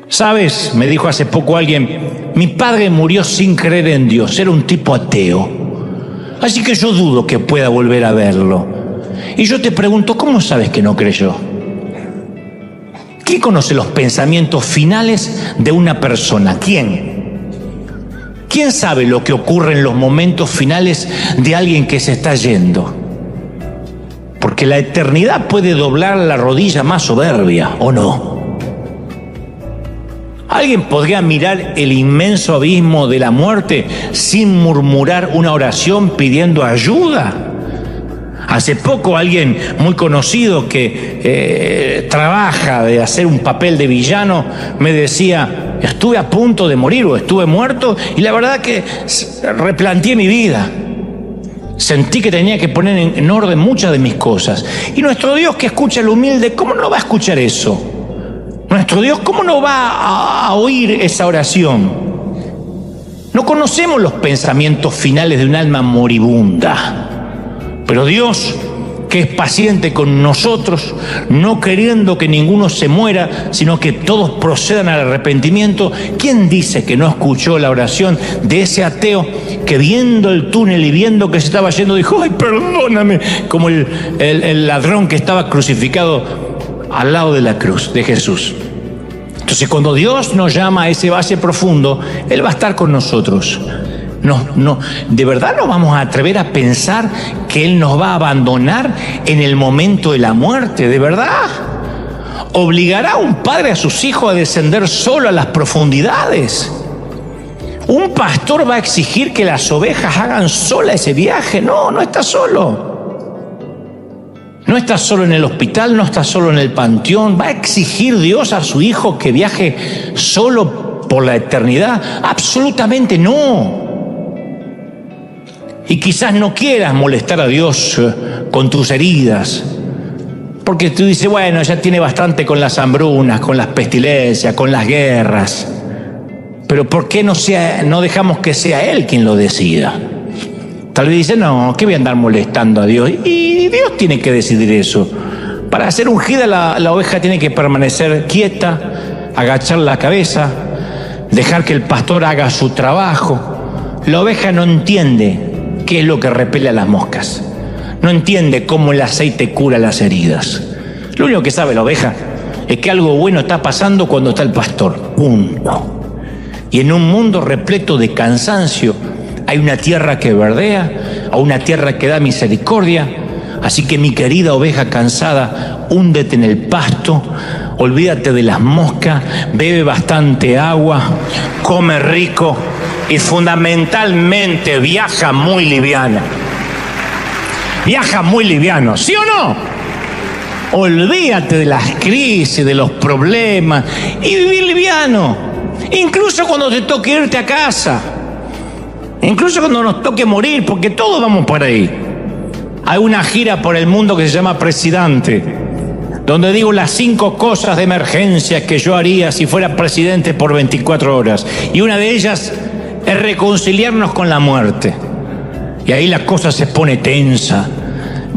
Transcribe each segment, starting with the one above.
¿Sabes? Me dijo hace poco alguien, mi padre murió sin creer en Dios, era un tipo ateo. Así que yo dudo que pueda volver a verlo. Y yo te pregunto, ¿cómo sabes que no creyó? ¿Quién conoce los pensamientos finales de una persona? ¿Quién? ¿Quién sabe lo que ocurre en los momentos finales de alguien que se está yendo? Porque la eternidad puede doblar la rodilla más soberbia, ¿o no? ¿Alguien podría mirar el inmenso abismo de la muerte sin murmurar una oración pidiendo ayuda? Hace poco alguien muy conocido que trabaja de hacer un papel de villano me decía, estuve a punto de morir o estuve muerto y la verdad que replanteé mi vida. Sentí que tenía que poner en orden muchas de mis cosas. Y nuestro Dios que escucha al humilde, ¿cómo no va a escuchar eso? Nuestro Dios, ¿cómo no va a oír esa oración? No conocemos los pensamientos finales de un alma moribunda. Pero Dios, que es paciente con nosotros, no queriendo que ninguno se muera, sino que todos procedan al arrepentimiento, ¿quién dice que no escuchó la oración de ese ateo que viendo el túnel y viendo que se estaba yendo dijo, ¡ay, perdóname! Como el ladrón que estaba crucificado al lado de la cruz de Jesús. Entonces, cuando Dios nos llama a ese valle profundo, Él va a estar con nosotros. No, ¿de verdad nos vamos a atrever a pensar que Él nos va a abandonar en el momento de la muerte? ¿De verdad? ¿Obligará a un padre a sus hijos a descender solo a las profundidades? ¿Un pastor va a exigir que las ovejas hagan sola ese viaje? No, no está solo. No está solo en el hospital, no está solo en el panteón. ¿Va a exigir Dios a su hijo que viaje solo por la eternidad? Absolutamente no. Y quizás no quieras molestar a Dios con tus heridas, porque tú dices, bueno, ya tiene bastante con las hambrunas, con las pestilencias, con las guerras. Pero ¿por qué no dejamos que sea Él quien lo decida? Tal vez dice, no, ¿qué voy a andar molestando a Dios? Y Dios tiene que decidir eso. Para ser ungida la oveja tiene que permanecer quieta, agachar la cabeza, dejar que el pastor haga su trabajo. La oveja no entiende qué es lo que repele a las moscas. No entiende cómo el aceite cura las heridas. Lo único que sabe la oveja es que algo bueno está pasando cuando está el pastor. Punto. Y en un mundo repleto de cansancio, hay una tierra que verdea, a una tierra que da misericordia. Así que mi querida oveja cansada, húndete en el pasto, olvídate de las moscas, bebe bastante agua, come rico y fundamentalmente viaja muy liviano. Viaja muy liviano, ¿sí o no? Olvídate de las crisis, de los problemas y vivir liviano. Incluso cuando te toque irte a casa. Incluso cuando nos toque morir, porque todos vamos por ahí. Hay una gira por el mundo que se llama Presidente, donde digo las 5 cosas de emergencia que yo haría si fuera presidente por 24 horas. Y una de ellas es reconciliarnos con la muerte. Y ahí la cosa se pone tensa.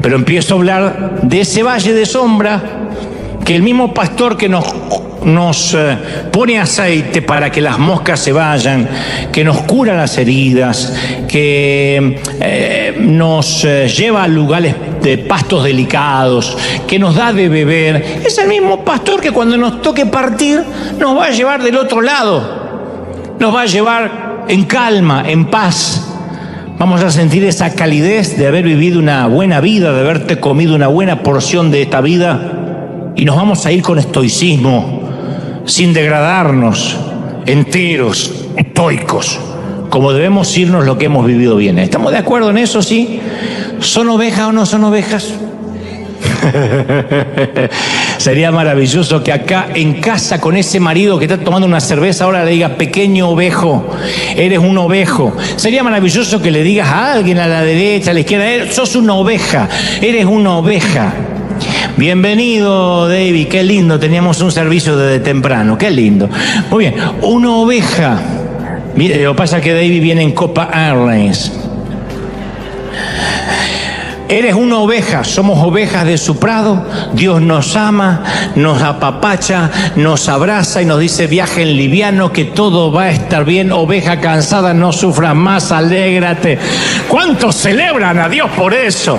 Pero empiezo a hablar de ese valle de sombra que el mismo pastor que nos pone aceite para que las moscas se vayan, que nos cura las heridas, que nos lleva a lugares de pastos delicados, que nos da de beber, es el mismo pastor que cuando nos toque partir nos va a llevar del otro lado, nos va a llevar en calma, en paz. Vamos a sentir esa calidez de haber vivido una buena vida, de haberte comido una buena porción de esta vida, y nos vamos a ir con estoicismo, sin degradarnos, enteros, estoicos, como debemos irnos lo que hemos vivido bien. ¿Estamos de acuerdo en eso, sí? ¿Son ovejas o no son ovejas? Sería maravilloso que acá en casa con ese marido que está tomando una cerveza ahora le diga, pequeño ovejo, eres un ovejo. Sería maravilloso que le digas a alguien a la derecha, a la izquierda, sos una oveja, eres una oveja. Bienvenido, David, qué lindo, teníamos un servicio desde temprano, qué lindo. Muy bien, una oveja. Mire, lo que pasa es que David viene en Copa Airlines. Eres una oveja, somos ovejas de su prado. Dios nos ama, nos apapacha, nos abraza y nos dice: viajen liviano, que todo va a estar bien. Oveja cansada, no sufras más, alégrate. ¿Cuántos celebran a Dios por eso?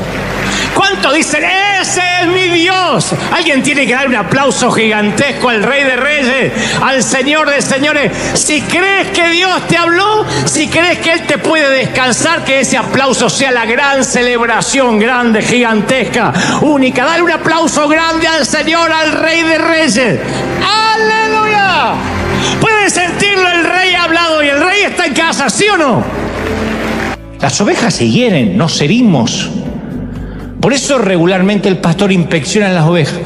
¿Cuántos dicen: ese es mi Dios? Alguien tiene que dar un aplauso gigantesco al Rey de Reyes, al Señor de Señores. Si crees que Dios te habló, si crees que Él te puede descansar, que ese aplauso sea la gran celebración, grande, gigantesca, única. Dale un aplauso grande al Señor, al Rey de Reyes. ¡Aleluya! Pueden sentirlo, el Rey ha hablado y el Rey está en casa, ¿sí o no? Las ovejas se hieren, nos herimos. Por eso regularmente el pastor inspecciona las ovejas,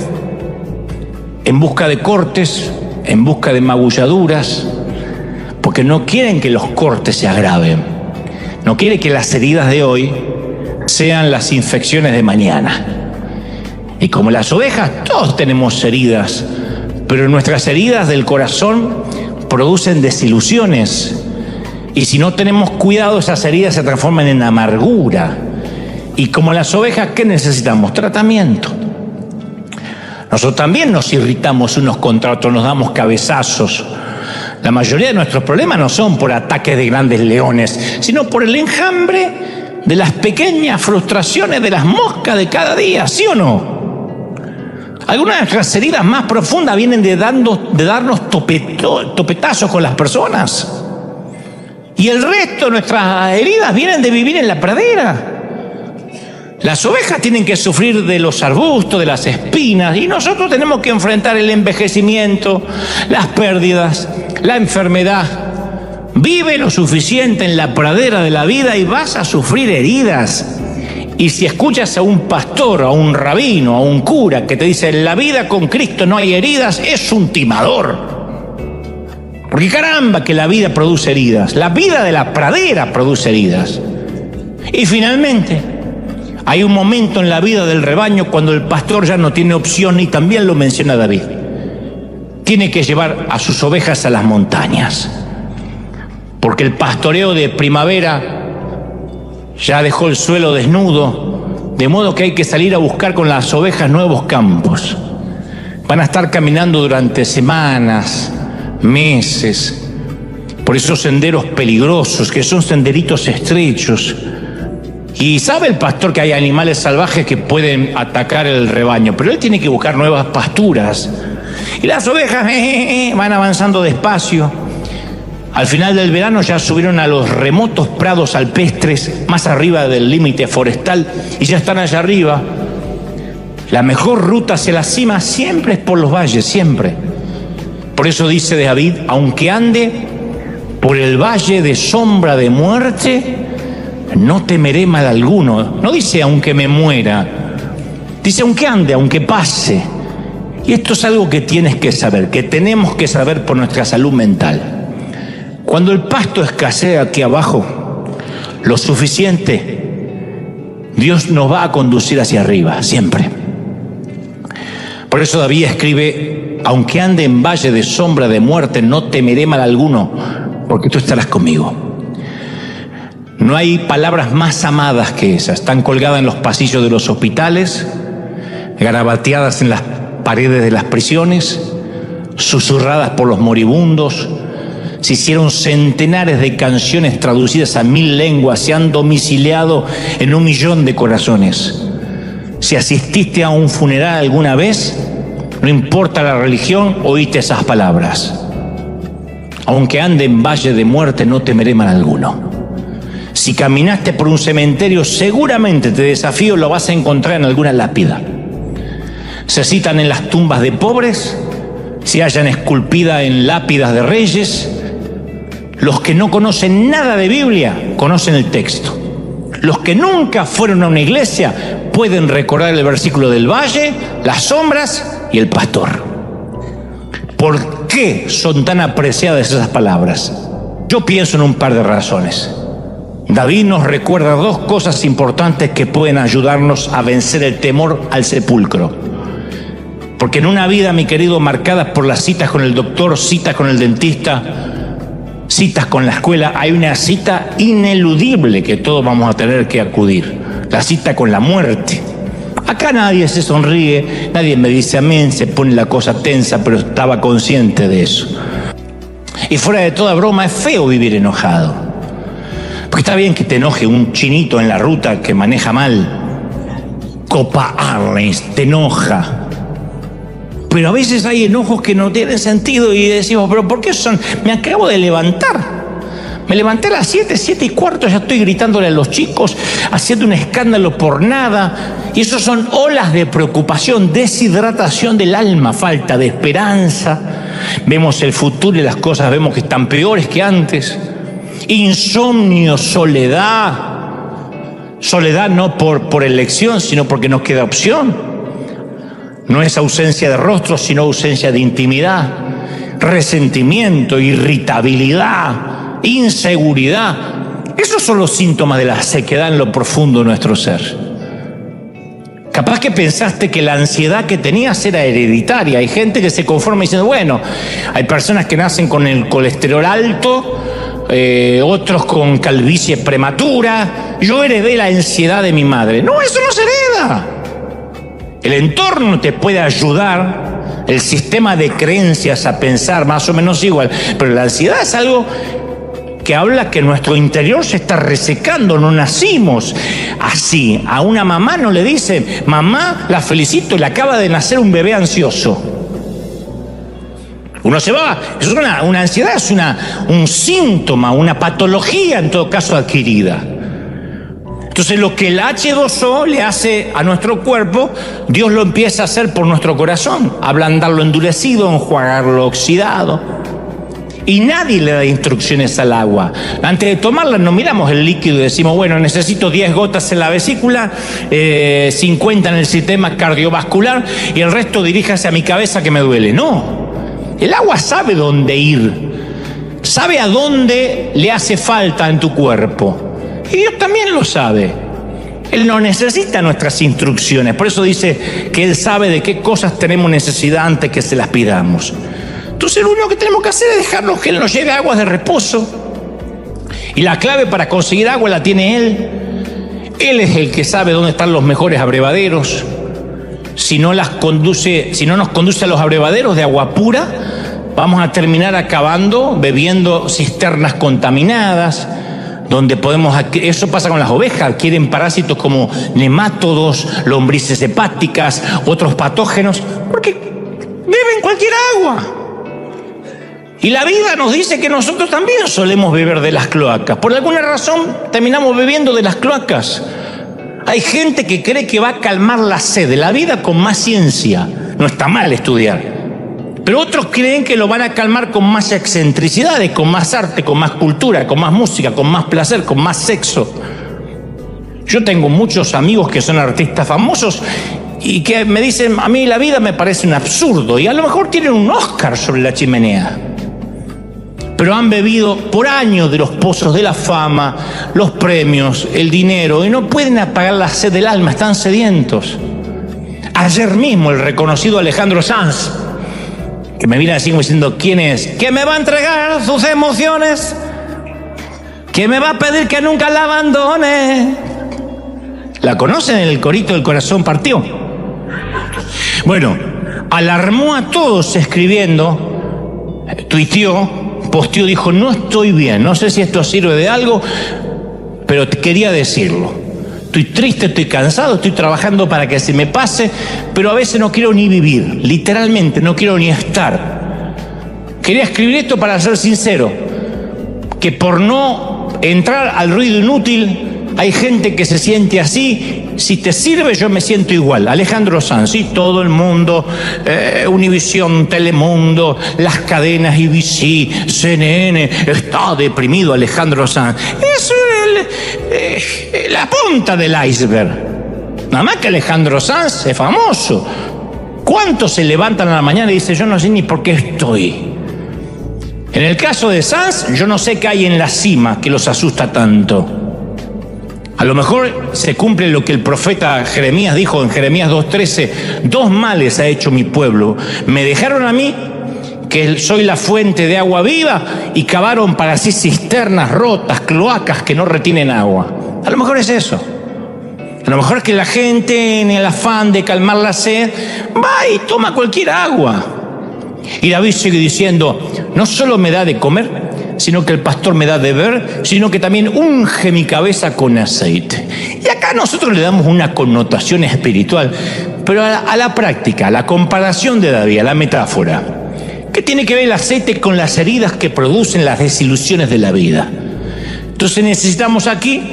en busca de cortes, en busca de magulladuras, porque no quieren que los cortes se agraven, no quiere que las heridas de hoy sean las infecciones de mañana. Y como las ovejas, todos tenemos heridas, pero nuestras heridas del corazón producen desilusiones, y si no tenemos cuidado, esas heridas se transforman en amargura. Y como las ovejas, ¿qué necesitamos? Tratamiento. Nosotros también nos irritamos unos contra otros, nos damos cabezazos. La mayoría de nuestros problemas no son por ataques de grandes leones, sino por el enjambre de las pequeñas frustraciones de las moscas de cada día, ¿sí o no? Algunas de nuestras heridas más profundas vienen de darnos topetazos con las personas. Y el resto de nuestras heridas vienen de vivir en la pradera. Las ovejas tienen que sufrir de los arbustos, de las espinas, y nosotros tenemos que enfrentar el envejecimiento, las pérdidas, la enfermedad. Vive lo suficiente en la pradera de la vida y vas a sufrir heridas. Y si escuchas a un pastor, a un rabino, a un cura que te dice: en la vida con Cristo no hay heridas, es un timador. Porque caramba que la vida produce heridas, la vida de la pradera produce heridas. Y finalmente, hay un momento en la vida del rebaño cuando el pastor ya no tiene opción, y también lo menciona David. Tiene que llevar a sus ovejas a las montañas, porque el pastoreo de primavera ya dejó el suelo desnudo, de modo que hay que salir a buscar con las ovejas nuevos campos. Van a estar caminando durante semanas, meses, por esos senderos peligrosos, que son senderitos estrechos. Y sabe el pastor que hay animales salvajes que pueden atacar el rebaño, pero él tiene que buscar nuevas pasturas. Y las ovejas van avanzando despacio. Al final del verano ya subieron a los remotos prados alpestres, más arriba del límite forestal, y ya están allá arriba. La mejor ruta hacia la cima siempre es por los valles, siempre. Por eso dice David: aunque ande por el valle de sombra de muerte, no temeré mal alguno. No dice aunque me muera, dice aunque ande, aunque pase. Y esto es algo que tienes que saber, que tenemos que saber por nuestra salud mental. Cuando el pasto escasea aquí abajo lo suficiente, Dios nos va a conducir hacia arriba, siempre. Por eso David escribe: aunque ande en valle de sombra de muerte, no temeré mal alguno, porque tú estarás conmigo. No hay palabras más amadas que esas. Están colgadas en los pasillos de los hospitales, garabateadas en las paredes de las prisiones, susurradas por los moribundos. Se hicieron centenares de canciones traducidas a 1000 lenguas, se han domiciliado en 1 millón de corazones. Si asististe a un funeral alguna vez, no importa la religión, oíste esas palabras: aunque ande en valle de muerte, no temeré mal alguno. Si caminaste por un cementerio, seguramente, te desafío, lo vas a encontrar en alguna lápida. Se citan en las tumbas de pobres, se hallan esculpidas en lápidas de reyes. Los que no conocen nada de Biblia conocen el texto. Los que nunca fueron a una iglesia pueden recordar el versículo del valle, las sombras y el pastor. ¿Por qué son tan apreciadas esas palabras? Yo pienso en un par de razones. David nos recuerda 2 cosas importantes que pueden ayudarnos a vencer el temor al sepulcro. Porque en una vida, mi querido, marcada por las citas con el doctor, citas con el dentista, citas con la escuela, hay una cita ineludible que todos vamos a tener que acudir: la cita con la muerte. Acá nadie se sonríe, nadie me dice amén, se pone la cosa tensa, pero estaba consciente de eso. Y fuera de toda broma, es feo vivir enojado. Porque está bien que te enoje un chinito en la ruta que maneja mal. Copa Airlines, te enoja. Pero a veces hay enojos que no tienen sentido y decimos, ¿pero por qué son? Me acabo de levantar. Me levanté a las 7:15, ya estoy gritándole a los chicos, haciendo un escándalo por nada. Y eso son olas de preocupación, deshidratación del alma, falta de esperanza. Vemos el futuro y las cosas vemos que están peores que antes. Insomnio, soledad. Soledad no por elección, sino porque nos queda opción. No es ausencia de rostro, sino ausencia de intimidad. Resentimiento, irritabilidad, inseguridad. Esos son los síntomas de la sequedad en lo profundo de nuestro ser. Capaz que pensaste que la ansiedad que tenías era hereditaria. Hay gente que se conforma diciendo, bueno, hay personas que nacen con el colesterol alto, otros con calvicie prematura. Yo heredé la ansiedad de mi madre. No, eso no se hereda. El entorno te puede ayudar, el sistema de creencias a pensar más o menos igual, pero la ansiedad es algo que habla que nuestro interior se está resecando, no nacimos así. A una mamá no le dicen, mamá, la felicito, le acaba de nacer un bebé ansioso. Uno se va, es una ansiedad, es un síntoma, una patología en todo caso adquirida. Entonces lo que el H2O le hace a nuestro cuerpo, Dios lo empieza a hacer por nuestro corazón, ablandarlo endurecido, enjuagarlo oxidado. Y nadie le da instrucciones al agua. Antes de tomarla no miramos el líquido y decimos, bueno, necesito 10 gotas en la vesícula, 50 en el sistema cardiovascular y el resto diríjase a mi cabeza que me duele. No, el agua sabe dónde ir, sabe a dónde le hace falta en tu cuerpo. Y Dios también lo sabe. Él no necesita nuestras instrucciones. Por eso dice que Él sabe de qué cosas tenemos necesidad antes que se las pidamos. Entonces lo único que tenemos que hacer es dejarnos que Él nos lleve aguas de reposo. Y la clave para conseguir agua la tiene Él. Él es el que sabe dónde están los mejores abrevaderos. Si no nos conduce a los abrevaderos de agua pura, vamos a terminar acabando bebiendo cisternas contaminadas, donde eso pasa con las ovejas, adquieren parásitos como nemátodos, lombrices hepáticas, otros patógenos, porque beben cualquier agua. Y la vida nos dice que nosotros también solemos beber de las cloacas. Por alguna razón terminamos bebiendo de las cloacas. Hay gente que cree que va a calmar la sed de la vida con más ciencia. No está mal estudiar. Pero otros creen que lo van a calmar con más excentricidades, con más arte, con más cultura, con más música, con más placer, con más sexo. Yo tengo muchos amigos que son artistas famosos y que me dicen, a mí la vida me parece un absurdo. Y a lo mejor tienen un Oscar sobre la chimenea. Pero han bebido por años de los pozos de la fama, los premios, el dinero, y no pueden apagar la sed del alma, están sedientos. Ayer mismo el reconocido Alejandro Sanz, que me viene así como diciendo, ¿quién es? Que me va a entregar sus emociones, que me va a pedir que nunca la abandone. ¿La conocen? El corito del corazón partió. Bueno, alarmó a todos escribiendo, tuiteó, posteó, dijo, no estoy bien, no sé si esto sirve de algo, pero quería decirlo. Estoy triste, estoy cansado, estoy trabajando para que se me pase, pero a veces no quiero ni vivir, literalmente no quiero ni estar. Quería escribir esto para ser sincero, que por no entrar al ruido inútil, hay gente que se siente así. Si te sirve, yo me siento igual. Alejandro Sanz, sí, todo el mundo, Univisión, Telemundo, las cadenas IBC, CNN, está deprimido Alejandro Sanz. Eso es la punta del iceberg. Nada más que Alejandro Sanz es famoso. ¿Cuántos se levantan a la mañana y dicen, yo no sé ni por qué estoy? En el caso de Sanz, yo no sé qué hay en la cima que los asusta tanto. A lo mejor se cumple lo que el profeta Jeremías dijo en Jeremías 2:13, 2 males ha hecho mi pueblo. Me dejaron a mí, que soy la fuente de agua viva, y cavaron para sí cisternas rotas, cloacas que no retienen agua. A lo mejor es eso. A lo mejor es que la gente, en el afán de calmar la sed, va y toma cualquier agua. Y David sigue diciendo, no solo me da de comer, sino que el pastor me da de beber, sino que también unge mi cabeza con aceite. Y acá nosotros le damos una connotación espiritual, pero a la práctica, a la comparación de David, a la metáfora. ¿Qué tiene que ver el aceite con las heridas que producen las desilusiones de la vida? Entonces necesitamos aquí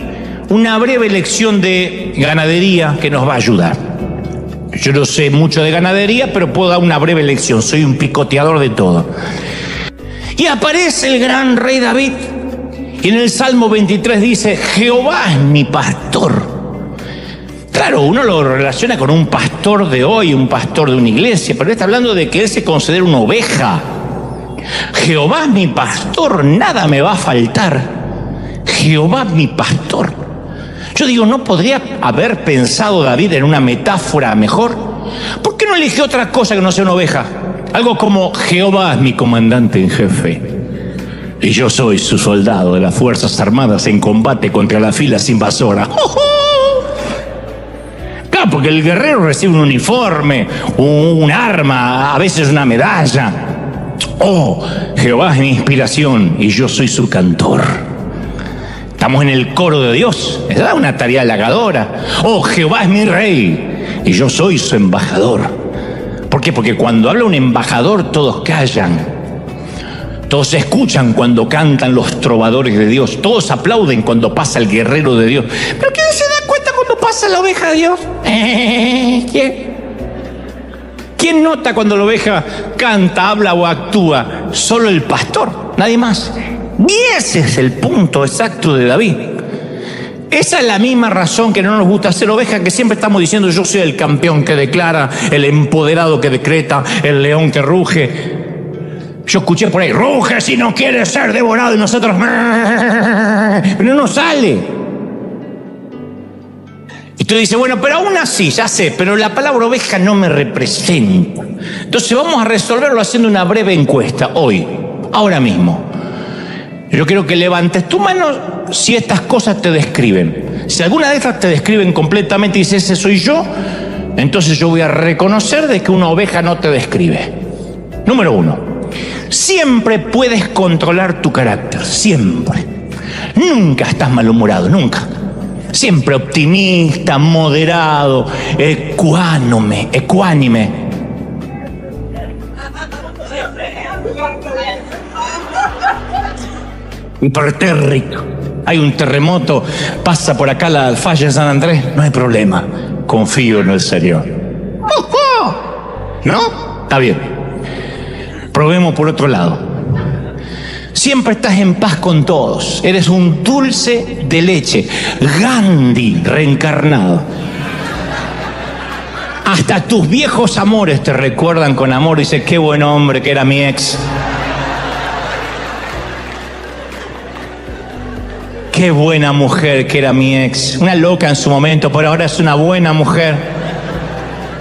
una breve lección de ganadería que nos va a ayudar. Yo no sé mucho de ganadería, pero puedo dar una breve lección. Soy un picoteador de todo. Y aparece el gran rey David. Y en el Salmo 23 dice, Jehová es mi pastor. Claro, uno lo relaciona con un pastor de hoy, un pastor de una iglesia, pero está hablando de que él se considera una oveja. Jehová es mi pastor, nada me va a faltar. Jehová es mi pastor. Yo digo, ¿no podría haber pensado David en una metáfora mejor? ¿Por qué no eligió otra cosa que no sea una oveja? Algo como, Jehová es mi comandante en jefe, y yo soy su soldado de las Fuerzas Armadas en combate contra las filas invasoras. Claro, porque el guerrero recibe un uniforme, un arma, a veces una medalla. Oh, Jehová es mi inspiración, y yo soy su cantor. Estamos en el coro de Dios, esa es una tarea halagadora. Oh, Jehová es mi rey y yo soy su embajador. ¿Por qué? Porque cuando habla un embajador todos callan. Todos escuchan cuando cantan los trovadores de Dios. Todos aplauden cuando pasa el guerrero de Dios. ¿Pero quién se da cuenta cuando pasa la oveja de Dios? ¿Quién? ¿Quién nota cuando la oveja canta, habla o actúa? Solo el pastor, nadie más. Y ese es el punto exacto de David. Esa es la misma razón que no nos gusta ser oveja, que siempre estamos diciendo yo soy el campeón que declara, el empoderado que decreta, el león que ruge. Yo escuché por ahí, ruge si no quieres ser devorado, y nosotros, pero no sale. Y tú dices, bueno, pero aún así, ya sé, pero la palabra oveja no me representa. Entonces vamos a resolverlo haciendo una breve encuesta hoy, ahora mismo. Yo quiero que levantes tu mano si estas cosas te describen. Si alguna de estas te describen completamente y dices, ese soy yo, entonces yo voy a reconocer de que una oveja no te describe. Número 1, siempre puedes controlar tu carácter, siempre. Nunca estás malhumorado, nunca. Siempre optimista, moderado, ecuánime. Hipertérrico. Hay un terremoto, pasa por acá la falla de San Andrés, no hay problema. Confío en el Señor. ¿No? Está bien. Probemos por otro lado. Siempre estás en paz con todos. Eres un dulce de leche. Gandhi reencarnado. Hasta tus viejos amores te recuerdan con amor. Dices, qué buen hombre que era mi ex. Qué buena mujer que era mi ex. Una loca en su momento, pero ahora es una buena mujer.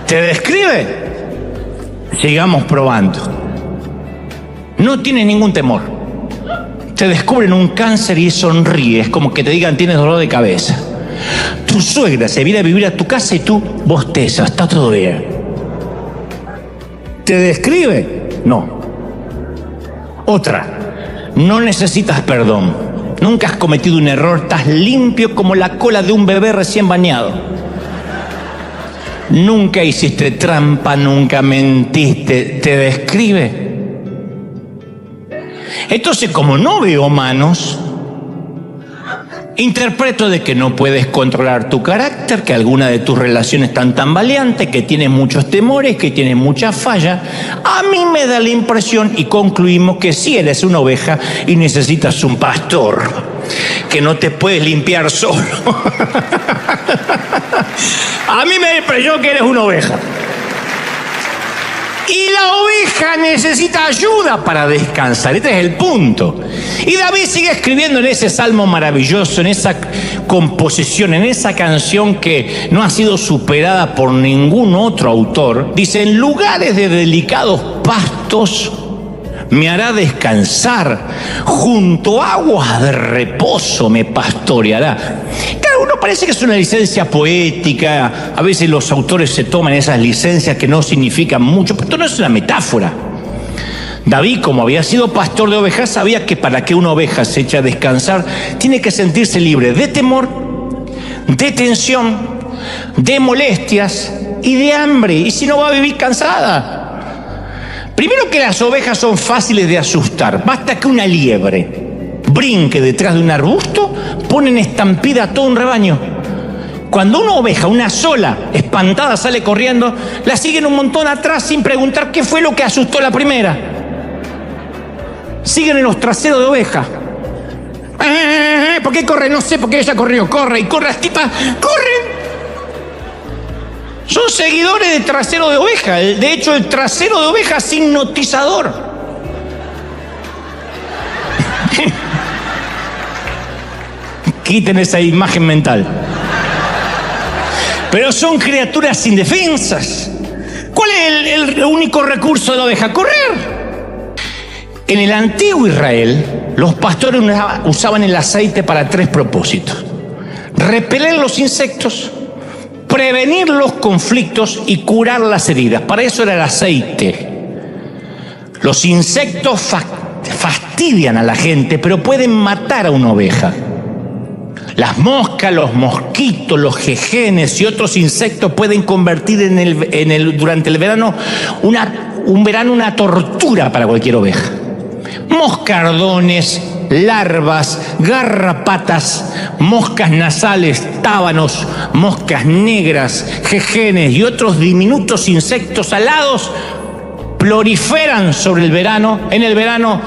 ¿Te describe? Sigamos probando. No tiene ningún temor. Te descubren un cáncer y sonríes, como que te digan tienes dolor de cabeza. Tu suegra se viene a vivir a tu casa y tú bostezas, está todo bien. ¿Te describe? No. Otra, no necesitas perdón. Nunca has cometido un error, estás limpio como la cola de un bebé recién bañado. Nunca hiciste trampa, nunca mentiste. ¿Te describe? Entonces, como no veo manos, interpreto de que no puedes controlar tu carácter, que alguna de tus relaciones están tambaleantes, que tienes muchos temores, que tienes muchas fallas. A mí me da la impresión y concluimos que sí eres una oveja y necesitas un pastor, que no te puedes limpiar solo. A mí me da la impresión que eres una oveja. Y la oveja necesita ayuda para descansar. Este es el punto. Y David sigue escribiendo en ese salmo maravilloso, en esa composición, en esa canción que no ha sido superada por ningún otro autor. Dice, en lugares de delicados pastos me hará descansar, junto a aguas de reposo me pastoreará. Claro, uno parece que es una licencia poética. A veces los autores se toman esas licencias que no significan mucho, pero esto no es una metáfora. David, como había sido pastor de ovejas, sabía que para que una oveja se eche a descansar, tiene que sentirse libre de temor, de tensión, de molestias y de hambre. Y si no, va a vivir cansada. Primero, que las ovejas son fáciles de asustar. Basta que una liebre brinque detrás de un arbusto, ponen estampida a todo un rebaño. Cuando una oveja, una sola, espantada, sale corriendo, la siguen un montón atrás sin preguntar qué fue lo que asustó a la primera. Siguen en los traseros de oveja. ¿Por qué corre? No sé, porque ella corrió. Corre y corre, las tipas corren. Son seguidores de trasero de oveja. De hecho, el trasero de oveja es hipnotizador. Quiten esa imagen mental. Pero son criaturas indefensas. ¿Cuál es el único recurso de la oveja? Correr. En el antiguo Israel, los pastores usaban el aceite para 3 propósitos: repeler los insectos, prevenir los conflictos y curar las heridas. Para eso era el aceite. Los insectos fastidian a la gente, pero pueden matar a una oveja. Las moscas, los mosquitos, los jejenes y otros insectos pueden convertir durante el verano una tortura para cualquier oveja. Moscardones, larvas, garrapatas, moscas nasales, tábanos, moscas negras, jejenes y otros diminutos insectos alados proliferan en el verano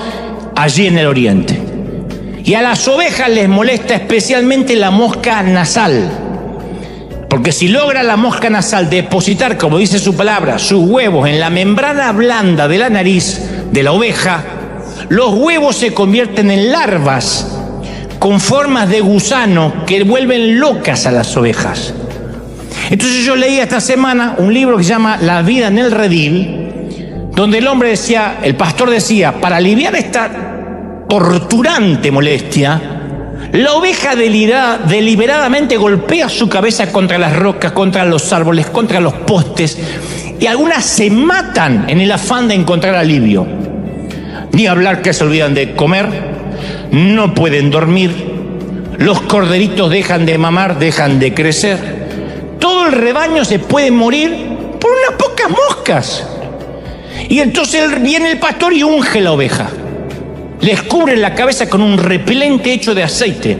allí en el oriente. Y a las ovejas les molesta especialmente la mosca nasal, porque si logra la mosca nasal depositar, como dice su palabra, sus huevos en la membrana blanda de la nariz de la oveja, los huevos se convierten en larvas con formas de gusano que vuelven locas a las ovejas. Entonces yo leí esta semana un libro que se llama La vida en el redil, donde el pastor decía, para aliviar esta torturante molestia, la oveja deliberadamente golpea su cabeza contra las rocas, contra los árboles, contra los postes, y algunas se matan en el afán de encontrar alivio. Ni hablar que se olvidan de comer, no pueden dormir, los corderitos dejan de mamar, dejan de crecer, todo el rebaño se puede morir por unas pocas moscas. Y entonces viene el pastor y unge la oveja. Les cubre la cabeza con un repelente hecho de aceite.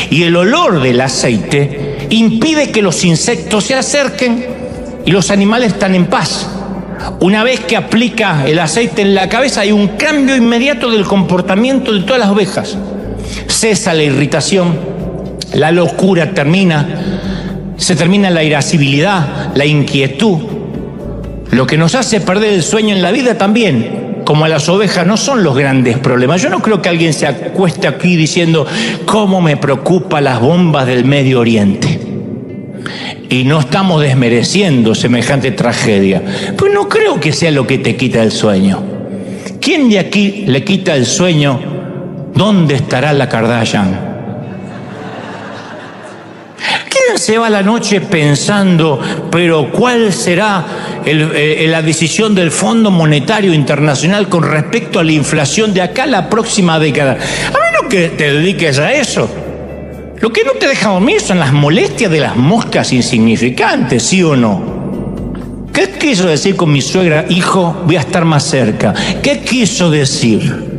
Y el olor del aceite impide que los insectos se acerquen y los animales están en paz. Una vez que aplica el aceite en la cabeza, hay un cambio inmediato del comportamiento de todas las ovejas. Cesa la irritación, la locura se termina la irascibilidad, la inquietud. Lo que nos hace perder el sueño en la vida también, como a las ovejas, no son los grandes problemas. Yo no creo que alguien se acueste aquí diciendo, ¿cómo me preocupan las bombas del Medio Oriente? Y no estamos desmereciendo semejante tragedia. Pues no creo que sea lo que te quita el sueño. ¿Quién de aquí le quita el sueño? ¿Dónde estará la Kardashian? ¿Quién se va a la noche pensando, pero cuál será la decisión del Fondo Monetario Internacional con respecto a la inflación de acá a la próxima década? A menos que te dediques a eso. Lo que no te deja dormir son las molestias de las moscas insignificantes, ¿sí o no? ¿Qué quiso decir con mi suegra? Hijo, voy a estar más cerca. ¿Qué quiso decir?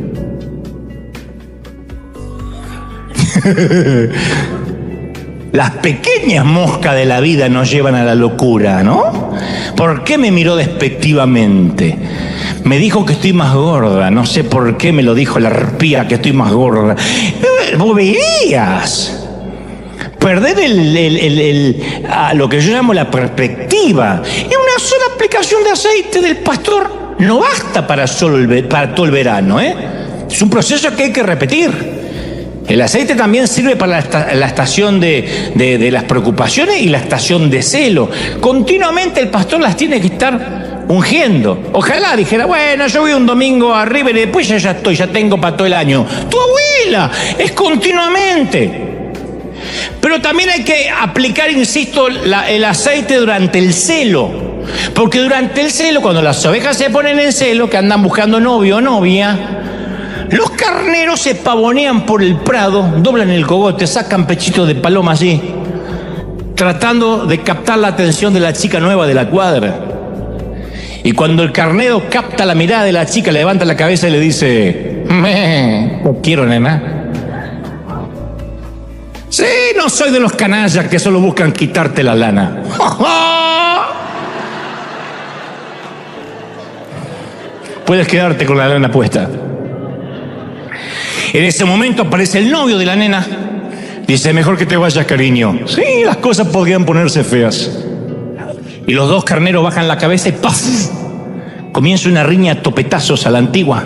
Las pequeñas moscas de la vida nos llevan a la locura, ¿no? ¿Por qué me miró despectivamente? Me dijo que estoy más gorda. No sé por qué me lo dijo la arpía que estoy más gorda. Boberías. Perder lo que yo llamo la perspectiva. Y una sola aplicación de aceite del pastor no basta para todo el verano, ¿eh? Es un proceso que hay que repetir. El aceite también sirve para la estación de las preocupaciones y la estación de celo. Continuamente el pastor las tiene que estar ungiendo. Ojalá dijera, bueno, yo voy un domingo a River y después ya tengo para todo el año. Tu abuela es continuamente. Pero también hay que aplicar, insisto, el aceite durante el celo. Porque durante el celo, cuando las ovejas se ponen en celo, que andan buscando novio o novia, los carneros se pavonean por el prado, doblan el cogote, sacan pechitos de paloma allí, tratando de captar la atención de la chica nueva de la cuadra. Y cuando el carnero capta la mirada de la chica, levanta la cabeza y le dice: no quiero, nena. Sí, no soy de los canallas que solo buscan quitarte la lana. Puedes quedarte con la lana puesta. En ese momento aparece el novio de la nena. Dice: mejor que te vayas, cariño. Sí, las cosas podrían ponerse feas. Y los dos carneros bajan la cabeza y ¡paf! Comienza una riña a topetazos a la antigua.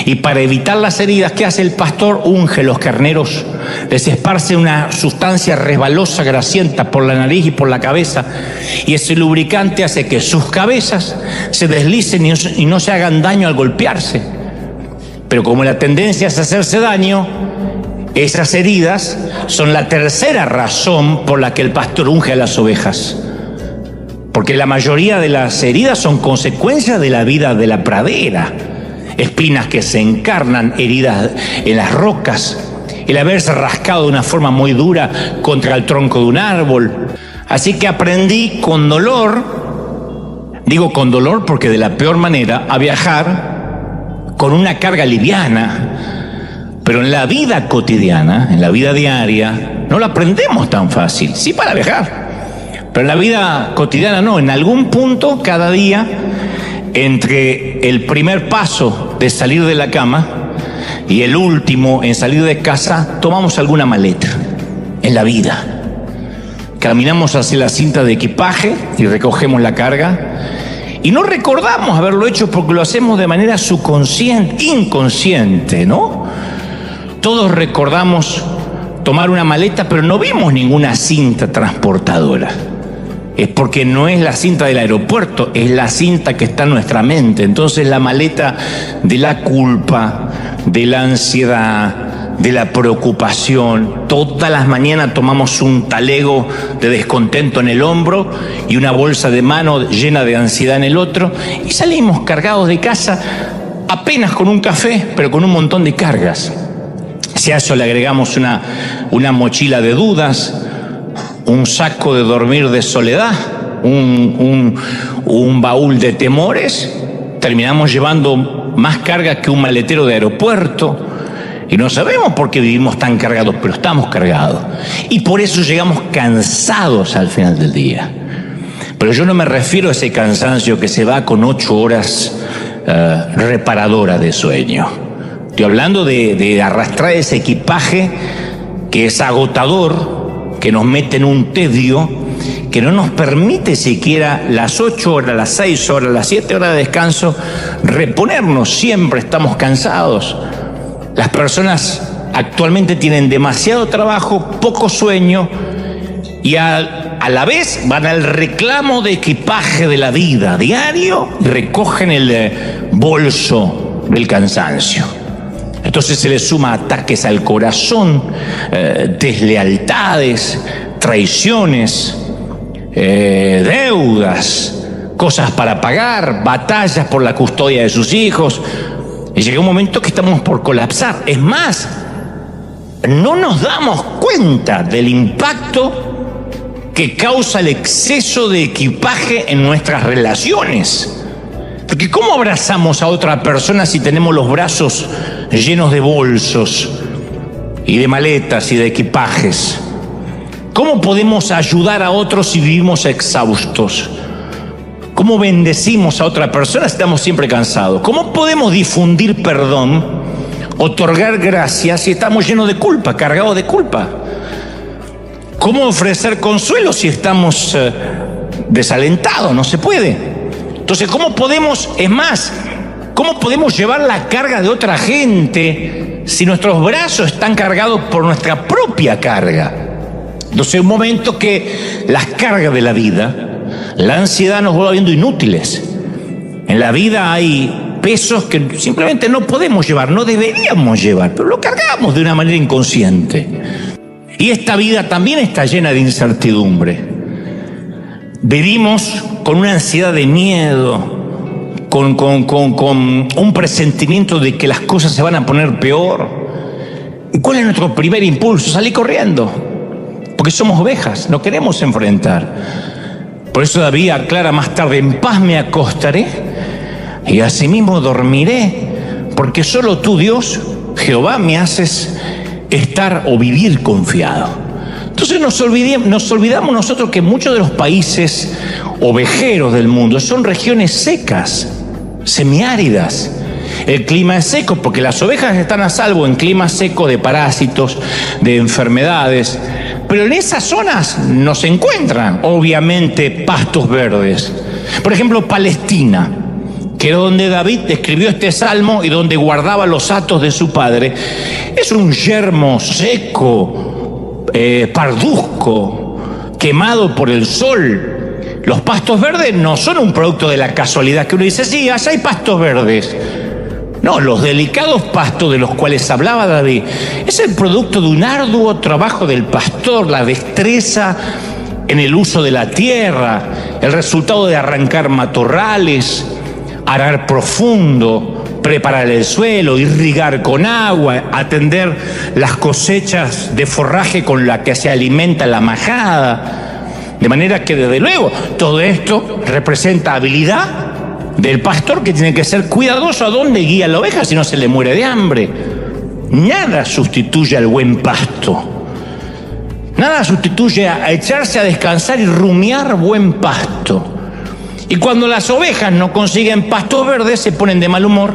Y para evitar las heridas, ¿qué hace el pastor? Unge los carneros, les esparce una sustancia resbalosa, grasienta por la nariz y por la cabeza, y ese lubricante hace que sus cabezas se deslicen y no se hagan daño al golpearse. Pero como la tendencia es hacerse daño, esas heridas son la tercera razón por la que el pastor unge a las ovejas. Porque la mayoría de las heridas son consecuencia de la vida de la pradera. Espinas que se encarnan, heridas en las rocas, el haberse rascado de una forma muy dura contra el tronco de un árbol. Así que aprendí con dolor, digo con dolor porque de la peor manera, a viajar con una carga liviana. Pero en la vida cotidiana, en la vida diaria, no lo aprendemos tan fácil. Sí, para viajar, pero en la vida cotidiana no. En algún punto cada día, entre el primer paso de salir de la cama y el último en salir de casa, tomamos alguna maleta en la vida. Caminamos hacia la cinta de equipaje y recogemos la carga. Y no recordamos haberlo hecho porque lo hacemos de manera subconsciente, inconsciente, ¿no? Todos recordamos tomar una maleta, pero no vimos ninguna cinta transportadora. Es porque no es la cinta del aeropuerto, es la cinta que está en nuestra mente. Entonces la maleta de la culpa, de la ansiedad, de la preocupación. Todas las mañanas tomamos un talego de descontento en el hombro y una bolsa de mano llena de ansiedad en el otro, y salimos cargados de casa apenas con un café, pero con un montón de cargas. Si a eso le agregamos una mochila de dudas, un saco de dormir de soledad, un baúl de temores, terminamos llevando más carga que un maletero de aeropuerto. Y no sabemos por qué vivimos tan cargados, pero estamos cargados. Y por eso llegamos cansados al final del día. Pero yo no me refiero a ese cansancio que se va con 8 horas reparadoras de sueño. Estoy hablando de arrastrar ese equipaje que es agotador, que nos mete en un tedio, que no nos permite siquiera las 8 horas, las 6 horas, las 7 horas de descanso reponernos. Siempre estamos cansados. Las personas actualmente tienen demasiado trabajo, poco sueño, y a la vez van al reclamo de equipaje de la vida diario y recogen el bolso del cansancio. Entonces se le suma ataques al corazón, deslealtades, traiciones, deudas, cosas para pagar, batallas por la custodia de sus hijos. Y llega un momento que estamos por colapsar. Es más, no nos damos cuenta del impacto que causa el exceso de equipaje en nuestras relaciones. Porque ¿cómo abrazamos a otra persona si tenemos los brazos llenos de bolsos y de maletas y de equipajes? ¿Cómo podemos ayudar a otros si vivimos exhaustos? ¿Cómo bendecimos a otra persona si estamos siempre cansados? ¿Cómo podemos difundir perdón, otorgar gracias si estamos llenos de culpa, cargados de culpa? ¿Cómo ofrecer consuelo si estamos desalentados? No se puede. Entonces, ¿cómo podemos, es más, cómo podemos llevar la carga de otra gente si nuestros brazos están cargados por nuestra propia carga? Entonces, un momento que las cargas de la vida, la ansiedad nos va viendo inútiles. En la vida hay pesos que simplemente no podemos llevar, no deberíamos llevar, pero lo cargamos de una manera inconsciente. Y esta vida también está llena de incertidumbre. Vivimos con una ansiedad de miedo, con un presentimiento de que las cosas se van a poner peor. ¿Y cuál es nuestro primer impulso? Salir corriendo, porque somos ovejas, no queremos enfrentar. Por eso David aclara más tarde: en paz me acostaré y asimismo dormiré, porque solo tú, Dios, Jehová, me haces estar o vivir confiado. Entonces nos olvidamos nosotros que muchos de los países ovejeros del mundo son regiones secas, semiáridas. El clima es seco porque las ovejas están a salvo en clima seco de parásitos, de enfermedades. Pero en esas zonas no se encuentran, obviamente, pastos verdes. Por ejemplo, Palestina, que era donde David escribió este salmo y donde guardaba los hatos de su padre, es un yermo seco, parduzco, quemado por el sol. Los pastos verdes no son un producto de la casualidad que uno dice: sí, allá hay pastos verdes. No, los delicados pastos de los cuales hablaba David es el producto de un arduo trabajo del pastor, la destreza en el uso de la tierra, el resultado de arrancar matorrales, arar profundo, preparar el suelo, irrigar con agua, atender las cosechas de forraje con la que se alimenta la majada. De manera que, desde luego, todo esto representa habilidad del pastor, que tiene que ser cuidadoso a dónde guía la oveja, si no se le muere de hambre. Nada sustituye al buen pasto. Nada sustituye a echarse a descansar y rumiar buen pasto. Y cuando las ovejas no consiguen pastos verdes, se ponen de mal humor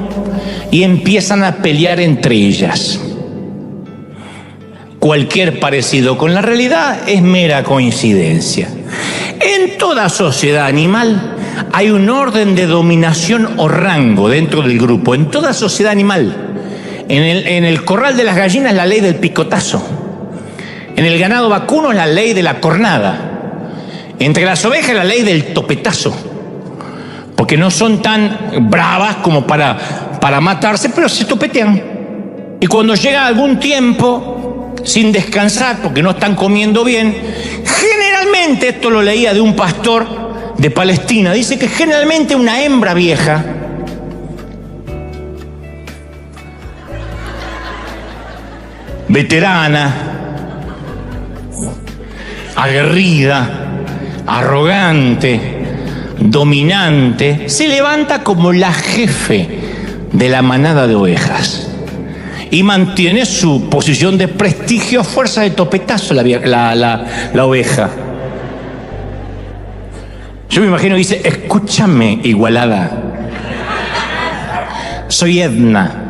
y empiezan a pelear entre ellas. Cualquier parecido con la realidad es mera coincidencia. En toda sociedad animal hay un orden de dominación o rango dentro del grupo. En toda sociedad animal. En el corral de las gallinas, la ley del picotazo. En el ganado vacuno, la ley de la cornada. Entre las ovejas, la ley del topetazo. Porque no son tan bravas como para matarse, pero se topetean. Y cuando llega algún tiempo sin descansar, porque no están comiendo bien, generalmente, esto lo leía de un pastor de Palestina, dice que generalmente una hembra vieja veterana, aguerrida, arrogante, dominante, se levanta como la jefe de la manada de ovejas y mantiene su posición de prestigio a fuerza de topetazo la oveja. Yo me imagino que dice: escúchame, igualada, soy Edna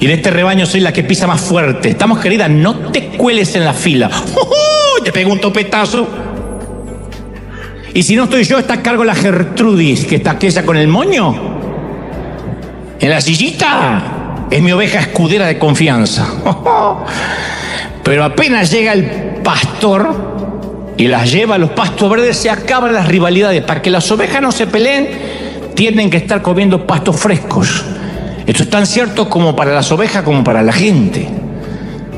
y en este rebaño soy la que pisa más fuerte. Estamos, querida, no te cueles en la fila. Te pego un topetazo. Y si no estoy yo, está a cargo la Gertrudis, que está aquella con el moño en la sillita. Es mi oveja escudera de confianza. Pero apenas llega el pastor y las lleva a los pastos verdes, se acaban las rivalidades. Para que las ovejas no se peleen, tienen que estar comiendo pastos frescos. Esto es tan cierto como para las ovejas como para la gente.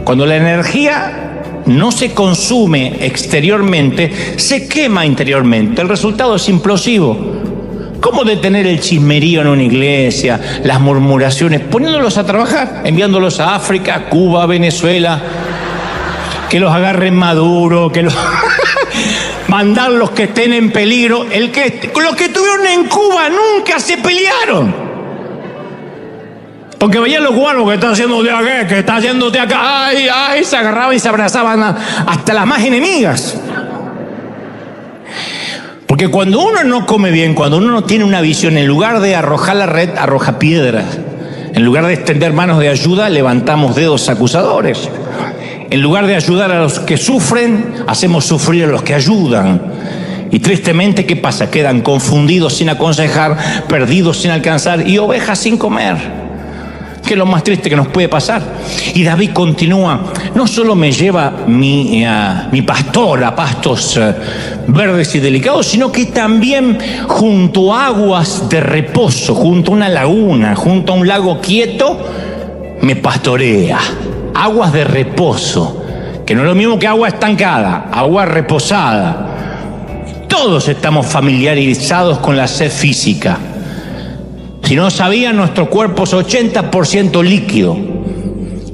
Cuando la energía no se consume exteriormente, se quema interiormente. El resultado es implosivo. ¿Cómo detener el chismerío en una iglesia, las murmuraciones? Poniéndolos a trabajar, enviándolos a África, Cuba, Venezuela, que los agarren Maduro, que los mandar los que estén en peligro. Los que estuvieron en Cuba nunca se pelearon, porque veían los cubanos que están haciendo de acá, que está haciendo de acá, ay, se agarraban y se abrazaban hasta las más enemigas. Porque cuando uno no come bien, cuando uno no tiene una visión, en lugar de arrojar la red, arroja piedras. En lugar de extender manos de ayuda, levantamos dedos acusadores. En lugar de ayudar a los que sufren, hacemos sufrir a los que ayudan. Y tristemente, ¿qué pasa? Quedan confundidos sin aconsejar, perdidos sin alcanzar y ovejas sin comer. Que es lo más triste que nos puede pasar. Y David continúa: no solo me lleva mi pastor a pastos verdes y delicados, sino que también junto a aguas de reposo, junto a una laguna, junto a un lago quieto, me pastorea. Aguas de reposo. que no es lo mismo que agua estancada, agua reposada. Todos estamos familiarizados con la sed física. Si no sabían, nuestro cuerpo es 80% líquido.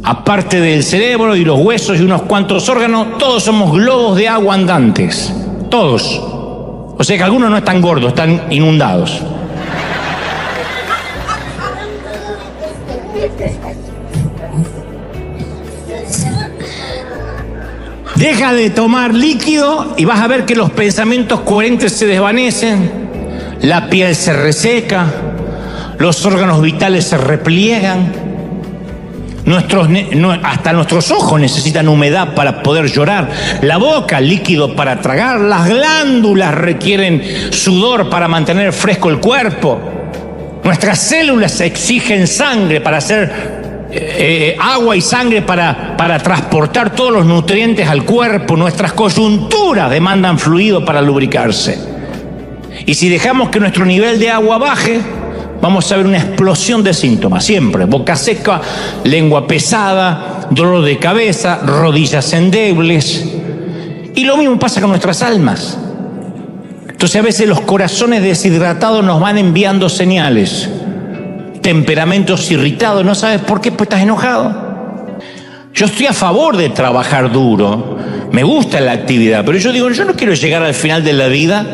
Aparte del cerebro y los huesos y unos cuantos órganos, todos somos globos de agua andantes. Todos. O sea que algunos no están gordos, están inundados. Deja de tomar líquido y vas a ver que los pensamientos coherentes se desvanecen, la piel se reseca, los órganos vitales se repliegan, hasta nuestros ojos necesitan humedad para poder llorar, la boca líquido para tragar, las glándulas requieren sudor para mantener fresco el cuerpo, nuestras células exigen sangre para hacer agua y sangre para transportar todos los nutrientes al cuerpo, nuestras coyunturas demandan fluido para lubricarse. Y si dejamos que nuestro nivel de agua baje, vamos a ver una explosión de síntomas, siempre. Boca seca, lengua pesada, dolor de cabeza, rodillas endebles. Y lo mismo pasa con nuestras almas. Entonces a veces los corazones deshidratados nos van enviando señales. Temperamentos irritados, ¿no sabes por qué? Pues estás enojado. Yo estoy a favor de trabajar duro, me gusta la actividad, pero yo digo, yo no quiero llegar al final de la vida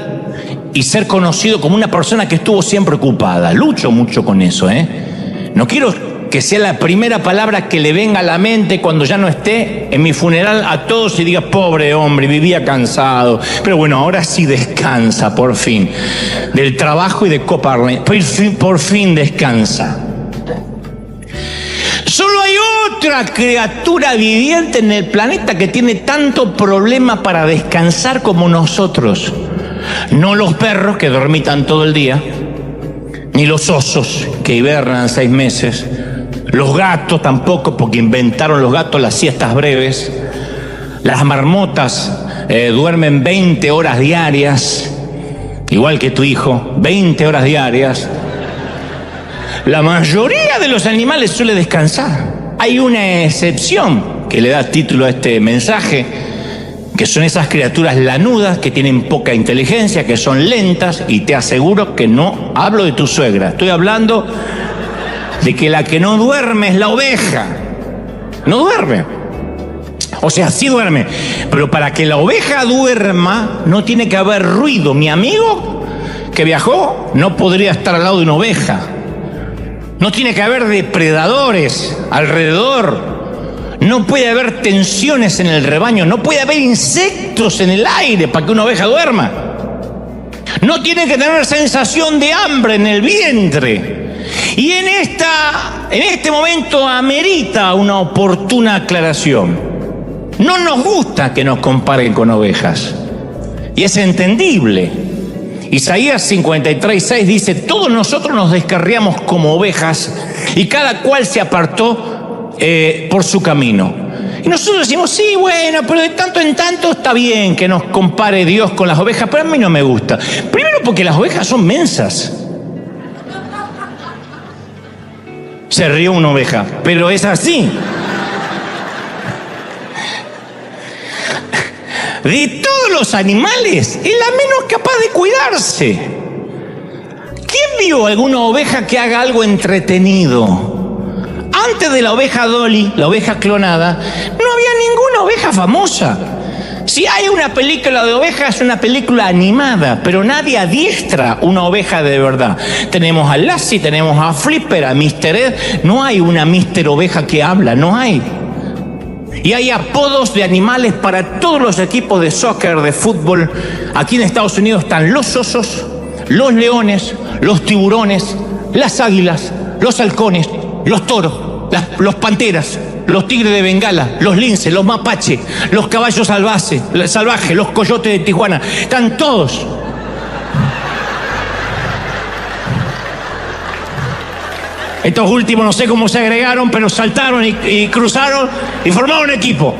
y ser conocido como una persona que estuvo siempre ocupada. Lucho mucho con eso, No quiero que sea la primera palabra que le venga a la mente cuando ya no esté en mi funeral a todos y diga, pobre hombre, vivía cansado. Pero bueno, ahora sí descansa, por fin. Del trabajo y de coparle, por fin descansa. Solo hay otra criatura viviente en el planeta que tiene tanto problema para descansar como nosotros. No los perros que dormitan todo el día, ni los osos que hibernan 6 meses, los gatos tampoco, porque inventaron los gatos las siestas breves, las marmotas duermen 20 horas diarias, igual que tu hijo, 20 horas diarias. La mayoría de los animales suele descansar. Hay una excepción que le da título a este mensaje, que son esas criaturas lanudas que tienen poca inteligencia, que son lentas, y te aseguro que no hablo de tu suegra, estoy hablando de que la que no duerme es la oveja. No duerme. O sea, sí duerme, pero para que la oveja duerma no tiene que haber ruido. Mi amigo que viajó no podría estar al lado de una oveja. No tiene que haber depredadores alrededor. No puede haber tensiones en el rebaño. No puede haber insectos en el aire para que una oveja duerma. No tiene que tener sensación de hambre en el vientre. Y en este momento amerita una oportuna aclaración. No nos gusta que nos comparen con ovejas. Y es entendible. Isaías 53:6 dice, todos nosotros nos descarriamos como ovejas y cada cual se apartó por su camino. Y nosotros decimos, sí, bueno, pero de tanto en tanto está bien que nos compare Dios con las ovejas, pero a mí no me gusta. Primero porque las ovejas son mensas. Se rió una oveja, pero es así. De todos los animales, es la menos capaz de cuidarse. ¿Quién vio alguna oveja que haga algo entretenido? Antes de la oveja Dolly, la oveja clonada, no había ninguna oveja famosa. Si hay una película de ovejas, es una película animada, pero nadie adiestra una oveja de verdad. Tenemos a Lassie, tenemos a Flipper, a Mr. Ed. No hay una Mr. Oveja que habla, no hay. Y hay apodos de animales para todos los equipos de soccer, de fútbol. Aquí en Estados Unidos están los osos, los leones, los tiburones, las águilas, los halcones, los toros, los panteras, los tigres de Bengala, los linces, los mapaches, los caballos salvajes, los coyotes de Tijuana. Están todos. Estos últimos no sé cómo se agregaron, pero saltaron y cruzaron y formaron un equipo.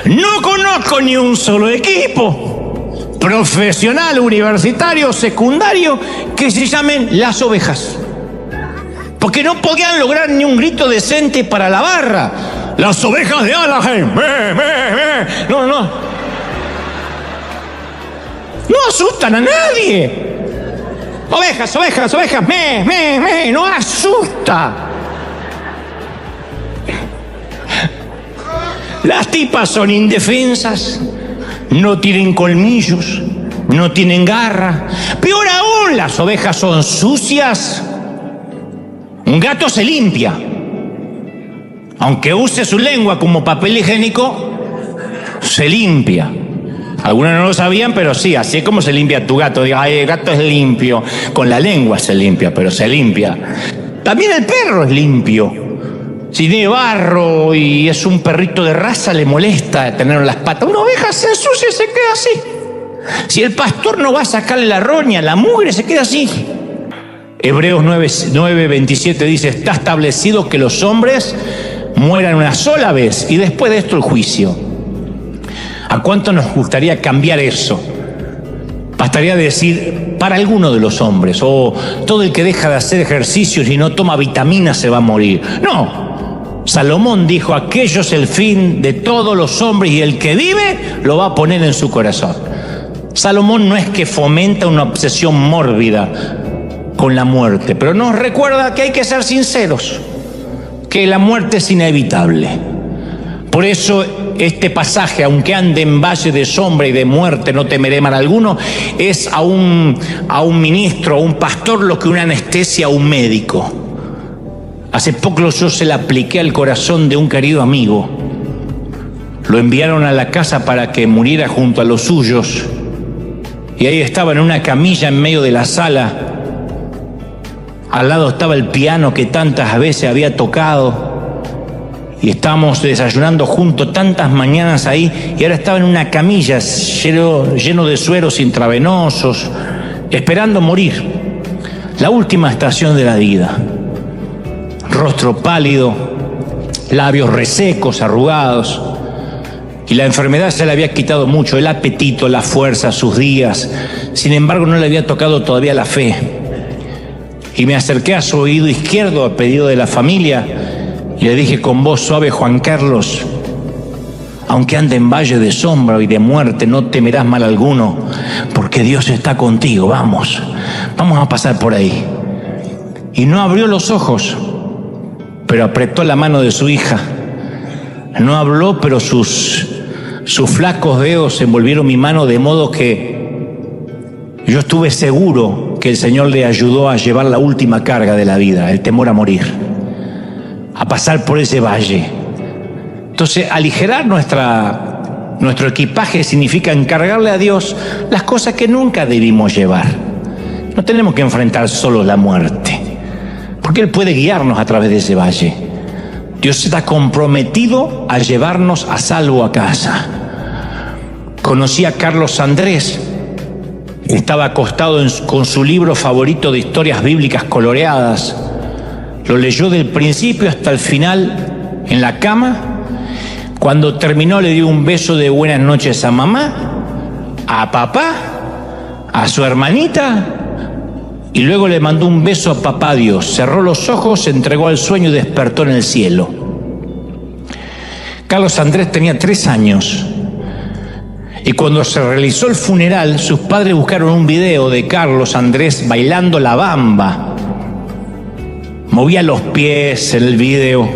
No conozco ni un solo equipo profesional, universitario, secundario, que se llamen las ovejas. porque no podían lograr ni un grito decente para la barra. Las ovejas de Anaheim. No, no. No asustan a nadie. Ovejas, ovejas, ovejas. No asusta. Las tipas son indefensas, no tienen colmillos, no tienen garra. Peor aún, las ovejas son sucias. Un gato se limpia. Aunque use su lengua como papel higiénico, se limpia. Algunos no lo sabían, pero sí, así es como se limpia tu gato. Diga, ay, el gato es limpio. Con la lengua se limpia, pero se limpia. También el perro es limpio. Si tiene barro y es un perrito de raza, le molesta tenerlo en las patas. Una oveja se ensucia y se queda así. Si el pastor no va a sacarle la roña, la mugre, se queda así. Hebreos 9:27 dice, está establecido que los hombres mueran una sola vez y después de esto el juicio. ¿A cuánto nos gustaría cambiar eso? Bastaría decir, para alguno de los hombres, o todo el que deja de hacer ejercicios y no toma vitaminas se va a morir. No. Salomón dijo, aquello es el fin de todos los hombres y el que vive lo va a poner en su corazón. Salomón no es que fomenta una obsesión mórbida con la muerte, pero nos recuerda que hay que ser sinceros, que la muerte es inevitable. Por eso este pasaje, aunque ande en valle de sombra y de muerte, no temeré mal alguno, es a un ministro, a un pastor, lo que una anestesia a un médico. Hace poco yo se la apliqué al corazón de un querido amigo. Lo enviaron a la casa para que muriera junto a los suyos. Y ahí estaba en una camilla en medio de la sala. Al lado estaba el piano que tantas veces había tocado. Y estábamos desayunando juntos tantas mañanas ahí. Y ahora estaba en una camilla lleno de sueros intravenosos, esperando morir. La última estación de la vida. Rostro pálido, labios resecos, arrugados. Y la enfermedad se le había quitado mucho, el apetito, la fuerza, sus días. Sin embargo, no le había tocado todavía la fe. Y me acerqué a su oído izquierdo a pedido de la familia y le dije con voz suave, Juan Carlos, aunque ande en valle de sombra y de muerte, no temerás mal alguno, porque Dios está contigo, vamos a pasar por ahí. Y no abrió los ojos, pero apretó la mano de su hija. No habló, pero sus flacos dedos envolvieron mi mano, de modo que yo estuve seguro que el Señor le ayudó a llevar la última carga de la vida, el temor a morir, a pasar por ese valle. Entonces, aligerar nuestro equipaje significa encargarle a Dios las cosas que nunca debimos llevar. No tenemos que enfrentar solo la muerte, porque Él puede guiarnos a través de ese valle. Dios está comprometido a llevarnos a salvo a casa. Conocí a Carlos Andrés. Estaba acostado con su libro favorito de historias bíblicas coloreadas. Lo leyó del principio hasta el final en la cama. Cuando terminó le dio un beso de buenas noches a mamá, a papá, a su hermanita, y luego le mandó un beso a papá Dios. Cerró los ojos, se entregó al sueño y despertó en el cielo. Carlos Andrés tenía 3 años. Y cuando se realizó el funeral, sus padres buscaron un video de Carlos Andrés bailando la bamba. Movía los pies en el video,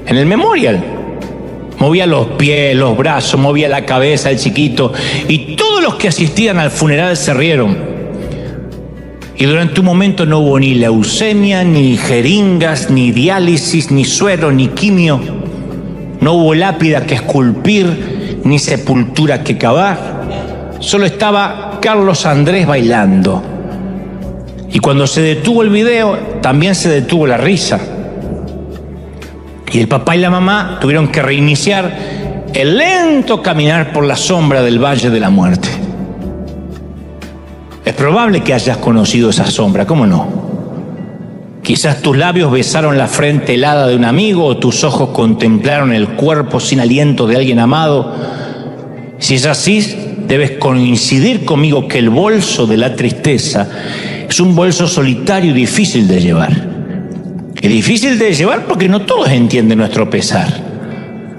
en el memorial. Movía los pies, los brazos, movía la cabeza, el chiquito. Y todos los que asistían al funeral se rieron. Y durante un momento no hubo ni leucemia, ni jeringas, ni diálisis, ni suero, ni quimio. No hubo lápida que esculpir, ni sepultura que cavar. Solo estaba Carlos Andrés bailando. Y cuando se detuvo el video, también se detuvo la risa. Y el papá y la mamá tuvieron que reiniciar el lento caminar por la sombra del valle de la muerte. Es probable que hayas conocido esa sombra, ¿cómo no? Quizás tus labios besaron la frente helada de un amigo, o tus ojos contemplaron el cuerpo sin aliento de alguien amado. Si es así, debes coincidir conmigo que el bolso de la tristeza es un bolso solitario y difícil de llevar. Es difícil de llevar porque no todos entienden nuestro pesar.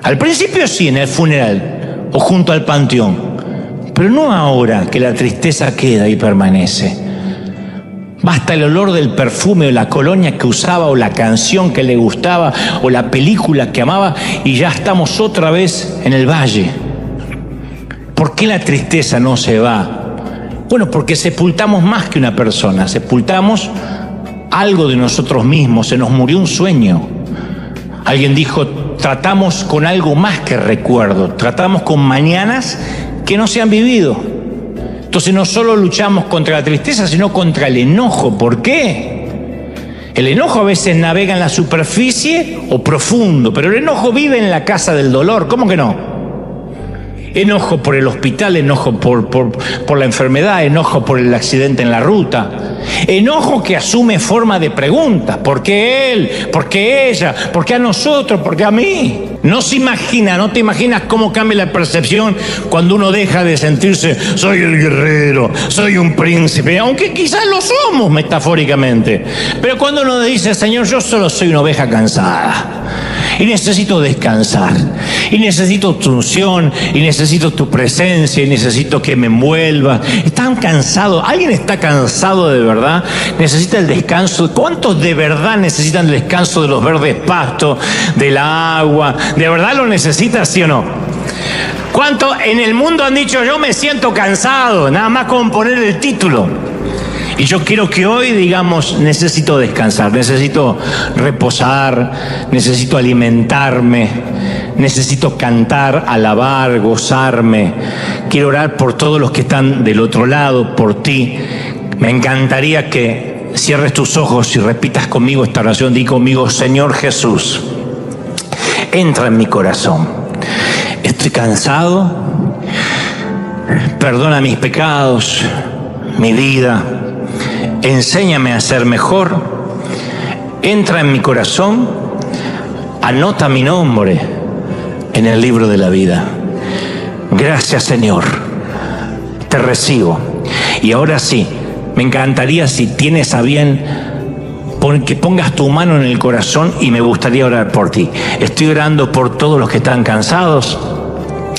Al principio sí, en el funeral o junto al panteón, pero no ahora que la tristeza queda y permanece. Basta el olor del perfume o la colonia que usaba o la canción que le gustaba o la película que amaba y ya estamos otra vez en el valle. ¿Por qué la tristeza no se va? Bueno, porque sepultamos más que una persona, sepultamos algo de nosotros mismos, se nos murió un sueño. Alguien dijo, tratamos con algo más que recuerdo, tratamos con mañanas que no se han vivido. Entonces no solo luchamos contra la tristeza, sino contra el enojo. ¿Por qué? El enojo a veces navega en la superficie o profundo, pero el enojo vive en la casa del dolor. ¿Cómo que no? Enojo por el hospital, enojo por la enfermedad, enojo por el accidente en la ruta. Enojo que asume forma de preguntas. ¿Por qué él? ¿Por qué ella? ¿Por qué a nosotros? ¿Por qué a mí? No te imaginas cómo cambia la percepción cuando uno deja de sentirse, soy el guerrero, soy un príncipe, aunque quizás lo somos metafóricamente. Pero cuando uno dice, Señor, yo solo soy una oveja cansada. Y necesito descansar, y necesito tu unción, y necesito tu presencia, y necesito que me envuelvas. ¿Están cansados? ¿Alguien está cansado de verdad? ¿Necesita el descanso? ¿Cuántos de verdad necesitan el descanso de los verdes pastos, del agua? ¿De verdad lo necesitan, sí o no? ¿Cuántos en el mundo han dicho, yo me siento cansado, nada más con poner el título? Y yo quiero que hoy digamos, necesito descansar, necesito reposar, necesito alimentarme, necesito cantar, alabar, gozarme. Quiero orar por todos los que están del otro lado, por ti. Me encantaría que cierres tus ojos y repitas conmigo esta oración. Di conmigo, Señor Jesús, entra en mi corazón. Estoy cansado, perdona mis pecados, mi vida. Enséñame a ser mejor, entra en mi corazón, anota mi nombre en el libro de la vida. Gracias, Señor, te recibo. Y ahora sí, me encantaría, si tienes a bien, que pongas tu mano en el corazón y me gustaría orar por ti. Estoy orando por todos los que están cansados,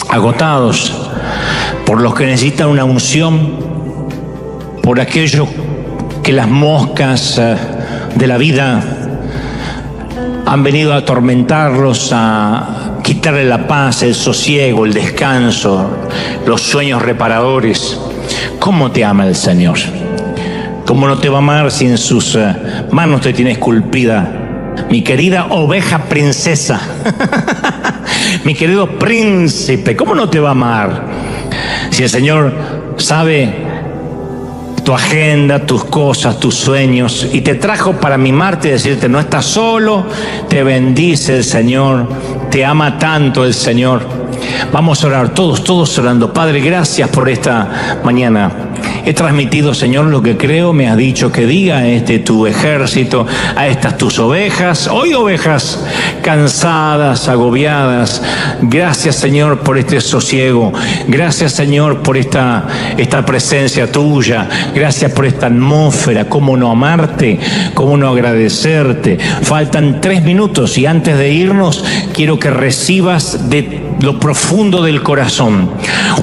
agotados, por los que necesitan una unción, por aquellos que las moscas de la vida han venido a atormentarlos, a quitarle la paz, el sosiego, el descanso, los sueños reparadores. ¿Cómo te ama el Señor? ¿Cómo no te va a amar si en sus manos te tiene esculpida? Mi querida oveja princesa, mi querido príncipe, ¿cómo no te va a amar? Si el Señor sabe tu agenda, tus cosas, tus sueños, y te trajo para mimarte y decirte, no estás solo, te bendice el Señor, te ama tanto el Señor. Vamos a orar, todos orando. Padre, gracias por esta mañana. He transmitido, Señor, lo que creo me has dicho que diga a este tu ejército, a estas tus ovejas, hoy ovejas cansadas, agobiadas. Gracias, Señor, por este sosiego. Gracias, Señor, por esta presencia tuya. Gracias por esta atmósfera. Cómo no amarte, cómo no agradecerte. Faltan 3 minutos y antes de irnos quiero que recibas de lo profundo del corazón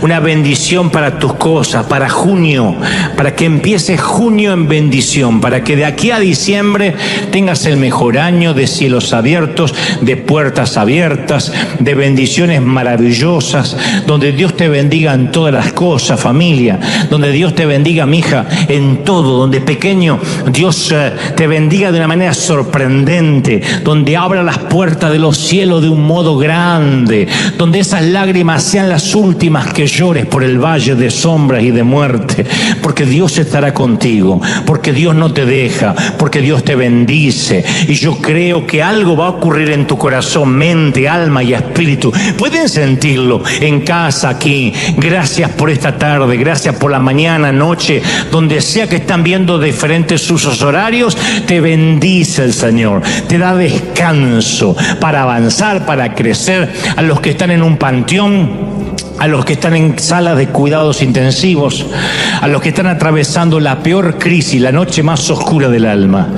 una bendición para tus cosas, para junio, para que empiece junio en bendición, para que de aquí a diciembre tengas el mejor año de cielos abiertos, de puertas abiertas, de bendiciones maravillosas, donde Dios te bendiga en todas las cosas, familia, donde Dios te bendiga, mija, en todo, donde pequeño Dios te bendiga de una manera sorprendente, donde abra las puertas de los cielos de un modo grande, donde esas lágrimas sean las últimas que llores por el valle de sombras y de muerte, porque Dios estará contigo, porque Dios no te deja, porque Dios te bendice. Y yo creo que algo va a ocurrir en tu corazón, mente, alma y espíritu. Pueden sentirlo en casa, aquí. Gracias por esta tarde, gracias por la mañana, noche, donde sea que están viendo diferentes usos horarios. Te bendice el Señor, te da descanso para avanzar, para crecer. A los que están en un panteón, a los que están en salas de cuidados intensivos, a los que están atravesando la peor crisis, la noche más oscura del alma.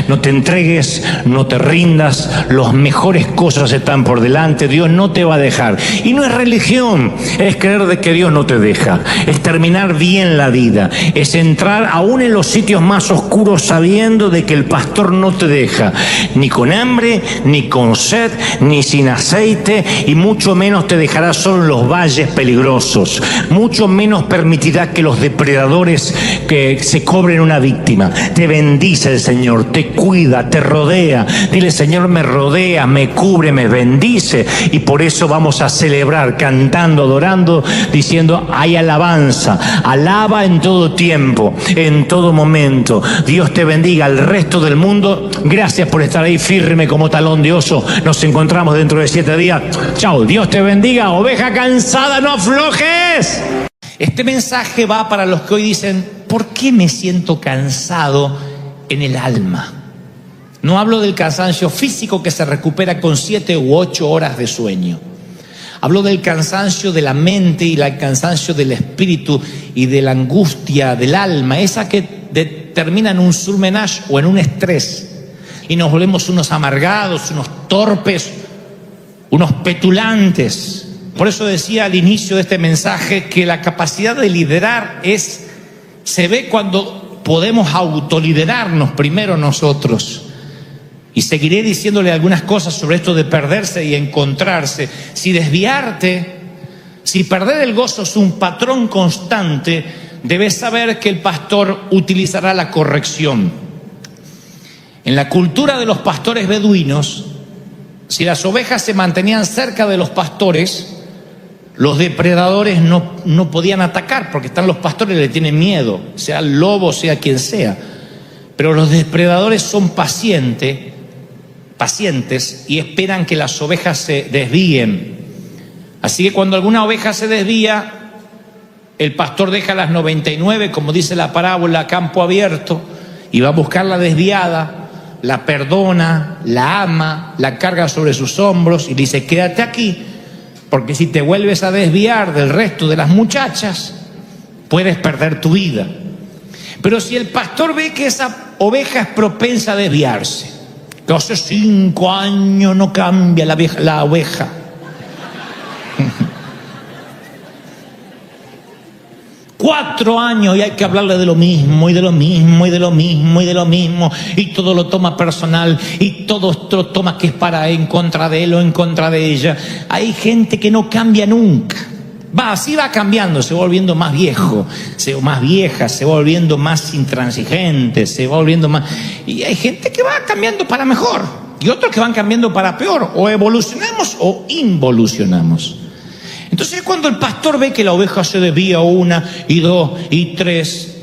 No te entregues, no te rindas, las mejores cosas están por delante, Dios no te va a dejar. Y no es religión, es creer de que Dios no te deja, es terminar bien la vida, es entrar aún en los sitios más oscuros sabiendo de que el pastor no te deja, ni con hambre, ni con sed, ni sin aceite, y mucho menos te dejará solo en los valles peligrosos, mucho menos permitirá que los depredadores que se cobren una víctima. Te bendice el Señor, te cuida, te rodea. Dile: Señor, me rodea, me cubre, me bendice. Y por eso vamos a celebrar cantando, adorando, diciendo: hay alabanza, alaba en todo tiempo, en todo momento. Dios te bendiga. Al resto del mundo, gracias por estar ahí firme como talón de oso. Nos encontramos dentro de 7 días. Chao, Dios te bendiga. Oveja cansada, no aflojes. Este mensaje va para los que hoy dicen: ¿por qué me siento cansado en el alma? No hablo del cansancio físico que se recupera con 7 u 8 horas de sueño. Hablo del cansancio de la mente y el cansancio del espíritu y de la angustia del alma, esa que termina en un surmenage o en un estrés. Y nos volvemos unos amargados, unos torpes, unos petulantes. Por eso decía al inicio de este mensaje que la capacidad de liderar se ve cuando podemos autoliderarnos primero nosotros. Y seguiré diciéndole algunas cosas sobre esto de perderse y encontrarse. Si desviarte, si perder el gozo es un patrón constante, debes saber que el pastor utilizará la corrección. En la cultura de los pastores beduinos, si las ovejas se mantenían cerca de los pastores, los depredadores no podían atacar, porque están los pastores, le tienen miedo, sea el lobo, sea quien sea. Pero los depredadores son pacientes y esperan que las ovejas se desvíen. Así que cuando alguna oveja se desvía, el pastor deja las 99, como dice la parábola, a campo abierto, y va a buscar la desviada, la perdona, la ama, la carga sobre sus hombros y dice: quédate aquí, porque si te vuelves a desviar del resto de las muchachas, puedes perder tu vida. Pero si el pastor ve que esa oveja es propensa a desviarse, que hace 5 años no cambia la oveja, Cuatro años y hay que hablarle de lo mismo y de lo mismo y de lo mismo y de lo mismo, y todo lo toma personal y todo lo toma que es para en contra de él o en contra de ella. Hay gente que no cambia nunca. Así va cambiando, se va volviendo más viejo, más vieja, se va volviendo más intransigente, se va volviendo más... Y hay gente que va cambiando para mejor y otros que van cambiando para peor. O evolucionamos o involucionamos. Entonces, cuando el pastor ve que la oveja se desvía 1 y 2 y 3,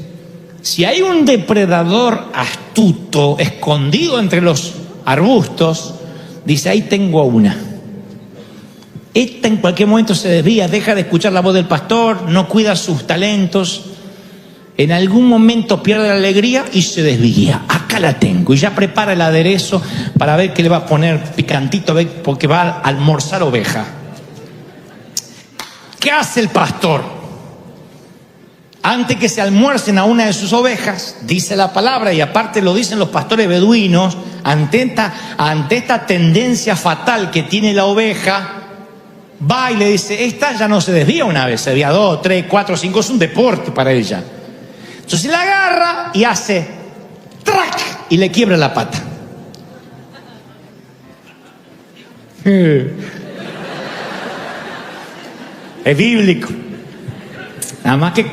si hay un depredador astuto escondido entre los arbustos, dice: ahí tengo una. Esta en cualquier momento se desvía, deja de escuchar la voz del pastor, no cuida sus talentos, en algún momento pierde la alegría y se desvía. Acá la tengo, y ya prepara el aderezo para ver qué le va a poner picantito, porque va a almorzar oveja. ¿Qué hace el pastor? Antes que se almuercen a una de sus ovejas, dice la palabra, y aparte lo dicen los pastores beduinos, ante esta tendencia fatal que tiene la oveja, va y le dice: esta ya no se desvía una vez, se desvía 2, 3, 4, 5, es un deporte para ella. Entonces la agarra y hace ¡trac! Y le quiebra la pata. Es bíblico. Nada más que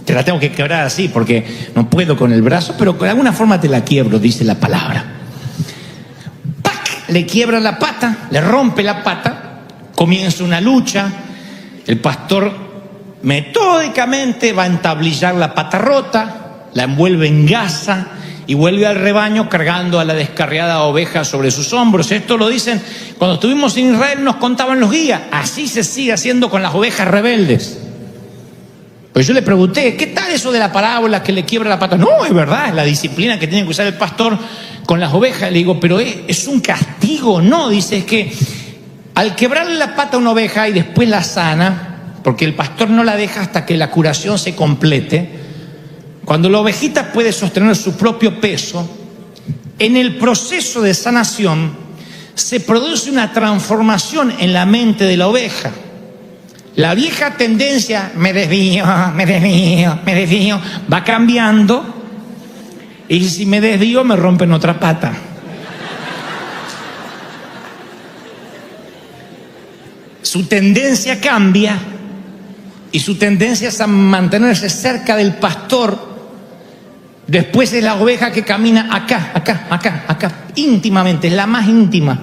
te la tengo que quebrar así porque no puedo con el brazo, pero de alguna forma te la quiebro, dice la palabra. ¡Pac! Le quiebra la pata, le rompe la pata, comienza una lucha. El pastor metódicamente va a entablillar la pata rota, la envuelve en gasa y vuelve al rebaño cargando a la descarriada oveja sobre sus hombros. Esto lo dicen, cuando estuvimos en Israel nos contaban los guías. Así se sigue haciendo con las ovejas rebeldes. Pues yo le pregunté: ¿qué tal eso de la parábola que le quiebra la pata? No, es verdad, es la disciplina que tiene que usar el pastor con las ovejas. Le digo: pero ¿es un castigo? No, dice, es que al quebrarle la pata a una oveja y después la sana, porque el pastor no la deja hasta que la curación se complete. Cuando la ovejita puede sostener su propio peso, en el proceso de sanación se produce una transformación en la mente de la oveja. La vieja tendencia, me desvío, va cambiando, y si me desvío me rompen otra pata. Su tendencia cambia, y su tendencia es a mantenerse cerca del pastor. Después es la oveja que camina acá, íntimamente, es la más íntima.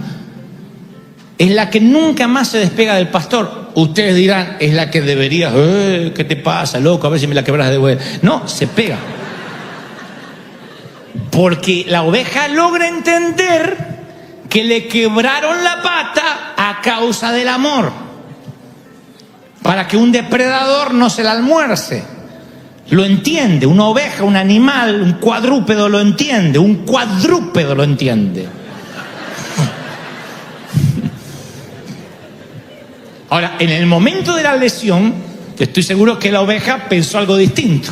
Es la que nunca más se despega del pastor. Ustedes dirán, es la que debería, ¿qué te pasa, loco? A ver si me la quebras de vuelta. No, se pega. Porque la oveja logra entender que le quebraron la pata a causa del amor, para que un depredador no se la almuerce. Lo entiende, una oveja, un animal, un cuadrúpedo lo entiende, un cuadrúpedo lo entiende. Ahora, en el momento de la lesión, estoy seguro que la oveja pensó algo distinto.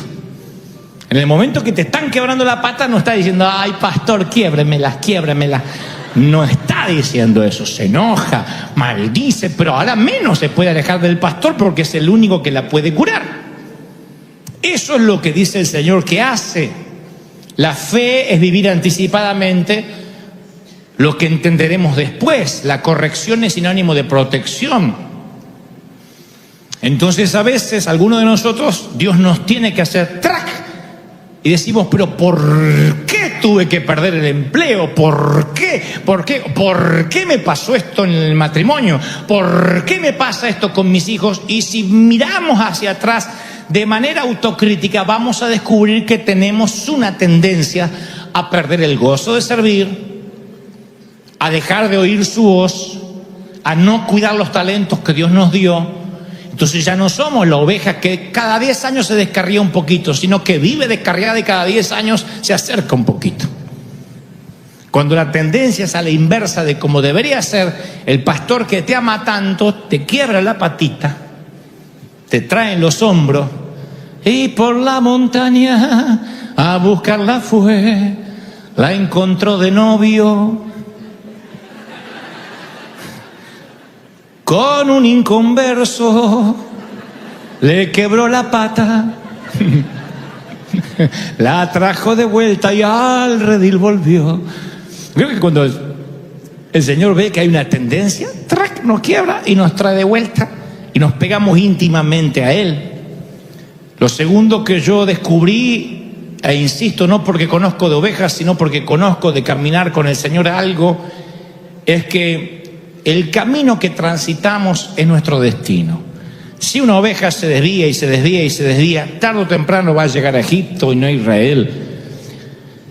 En el momento que te están quebrando la pata, no está diciendo, ay, pastor, quiébremelas. No está diciendo eso, se enoja, maldice, pero ahora menos se puede alejar del pastor porque es el único que la puede curar. Eso es lo que dice el Señor que hace. La fe es vivir anticipadamente lo que entenderemos después. La corrección es sinónimo de protección. Entonces a veces algunos de nosotros, Dios nos tiene que hacer ¡trac! Y decimos, pero ¿por qué tuve que perder el empleo? ¿Por qué? ¿Por qué me pasó esto en el matrimonio? ¿Por qué me pasa esto con mis hijos? Y si miramos hacia atrás de manera autocrítica, vamos a descubrir que tenemos una tendencia a perder el gozo de servir, a dejar de oír su voz, a no cuidar los talentos que Dios nos dio. Entonces ya no somos la oveja que cada 10 años se descarría un poquito, sino que vive descarriada y cada 10 años se acerca un poquito. Cuando la tendencia es a la inversa de como debería ser, el pastor que te ama tanto te quiebra la patita, te trae en los hombros y por la montaña a buscarla fue, la encontró de novio con un inconverso, le quebró la pata, la trajo de vuelta y al redil volvió. Creo que cuando el Señor ve que hay una tendencia, ¡trac!, nos quiebra y nos trae de vuelta y nos pegamos íntimamente a Él. Lo segundo que yo descubrí, e insisto, no porque conozco de ovejas, sino porque conozco de caminar con el Señor algo, es que el camino que transitamos es nuestro destino. Si una oveja se desvía y se desvía y se desvía, tarde o temprano va a llegar a Egipto y no a Israel.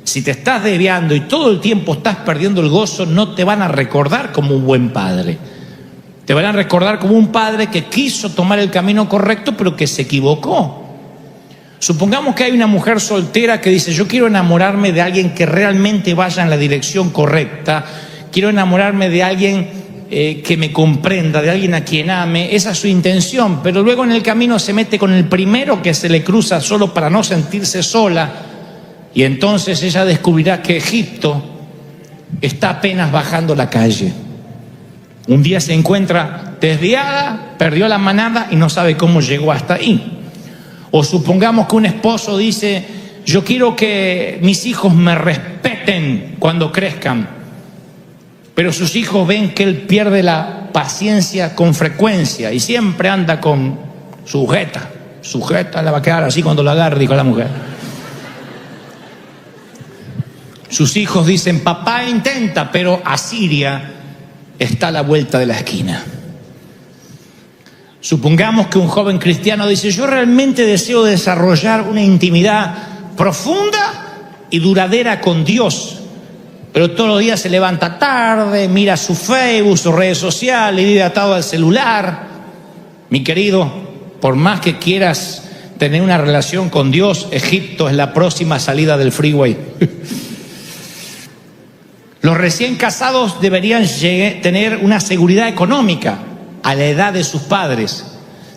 Si te estás desviando y todo el tiempo estás perdiendo el gozo, no te van a recordar como un buen padre. Te van a recordar como un padre que quiso tomar el camino correcto, pero que se equivocó. Supongamos que hay una mujer soltera que dice, yo quiero enamorarme de alguien que realmente vaya en la dirección correcta, quiero enamorarme de alguien que me comprenda, de alguien a quien ame. Esa es su intención, pero luego en el camino se mete con el primero que se le cruza solo para no sentirse sola, y entonces ella descubrirá que Egipto está apenas bajando la calle. Un día se encuentra desviada, perdió la manada y no sabe cómo llegó hasta ahí. O supongamos que un esposo dice, yo quiero que mis hijos me respeten cuando crezcan, pero sus hijos ven que él pierde la paciencia con frecuencia y siempre anda con sujeta la va a quedar así cuando la agarre, dijo la mujer. Sus hijos dicen, papá intenta, pero Asiria está a la vuelta de la esquina. Supongamos que un joven cristiano dice, yo realmente deseo desarrollar una intimidad profunda y duradera con Dios, pero todos los días se levanta tarde, mira su Facebook, sus redes sociales, vive atado al celular. Mi querido, por más que quieras tener una relación con Dios, Egipto es la próxima salida del freeway. Los recién casados deberían tener una seguridad económica a la edad de sus padres.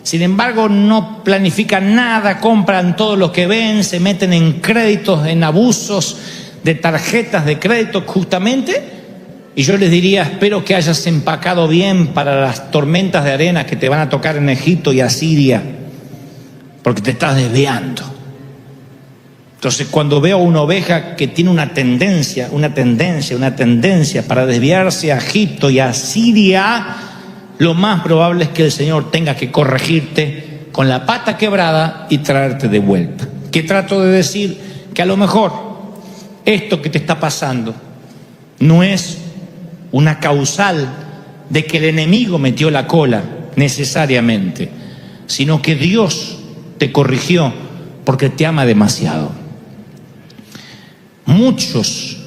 Sin embargo, no planifican nada, compran todo lo que ven, se meten en créditos, en abusos de tarjetas de crédito justamente. Y yo les diría, espero que hayas empacado bien para las tormentas de arena que te van a tocar en Egipto y Asiria, porque te estás desviando. Entonces, cuando veo una oveja que tiene una tendencia para desviarse a Egipto y a Siria, lo más probable es que el Señor tenga que corregirte con la pata quebrada y traerte de vuelta. ¿Qué trato de decir? Que a lo mejor esto que te está pasando no es una causal de que el enemigo metió la cola necesariamente, sino que Dios te corrigió porque te ama demasiado. Muchos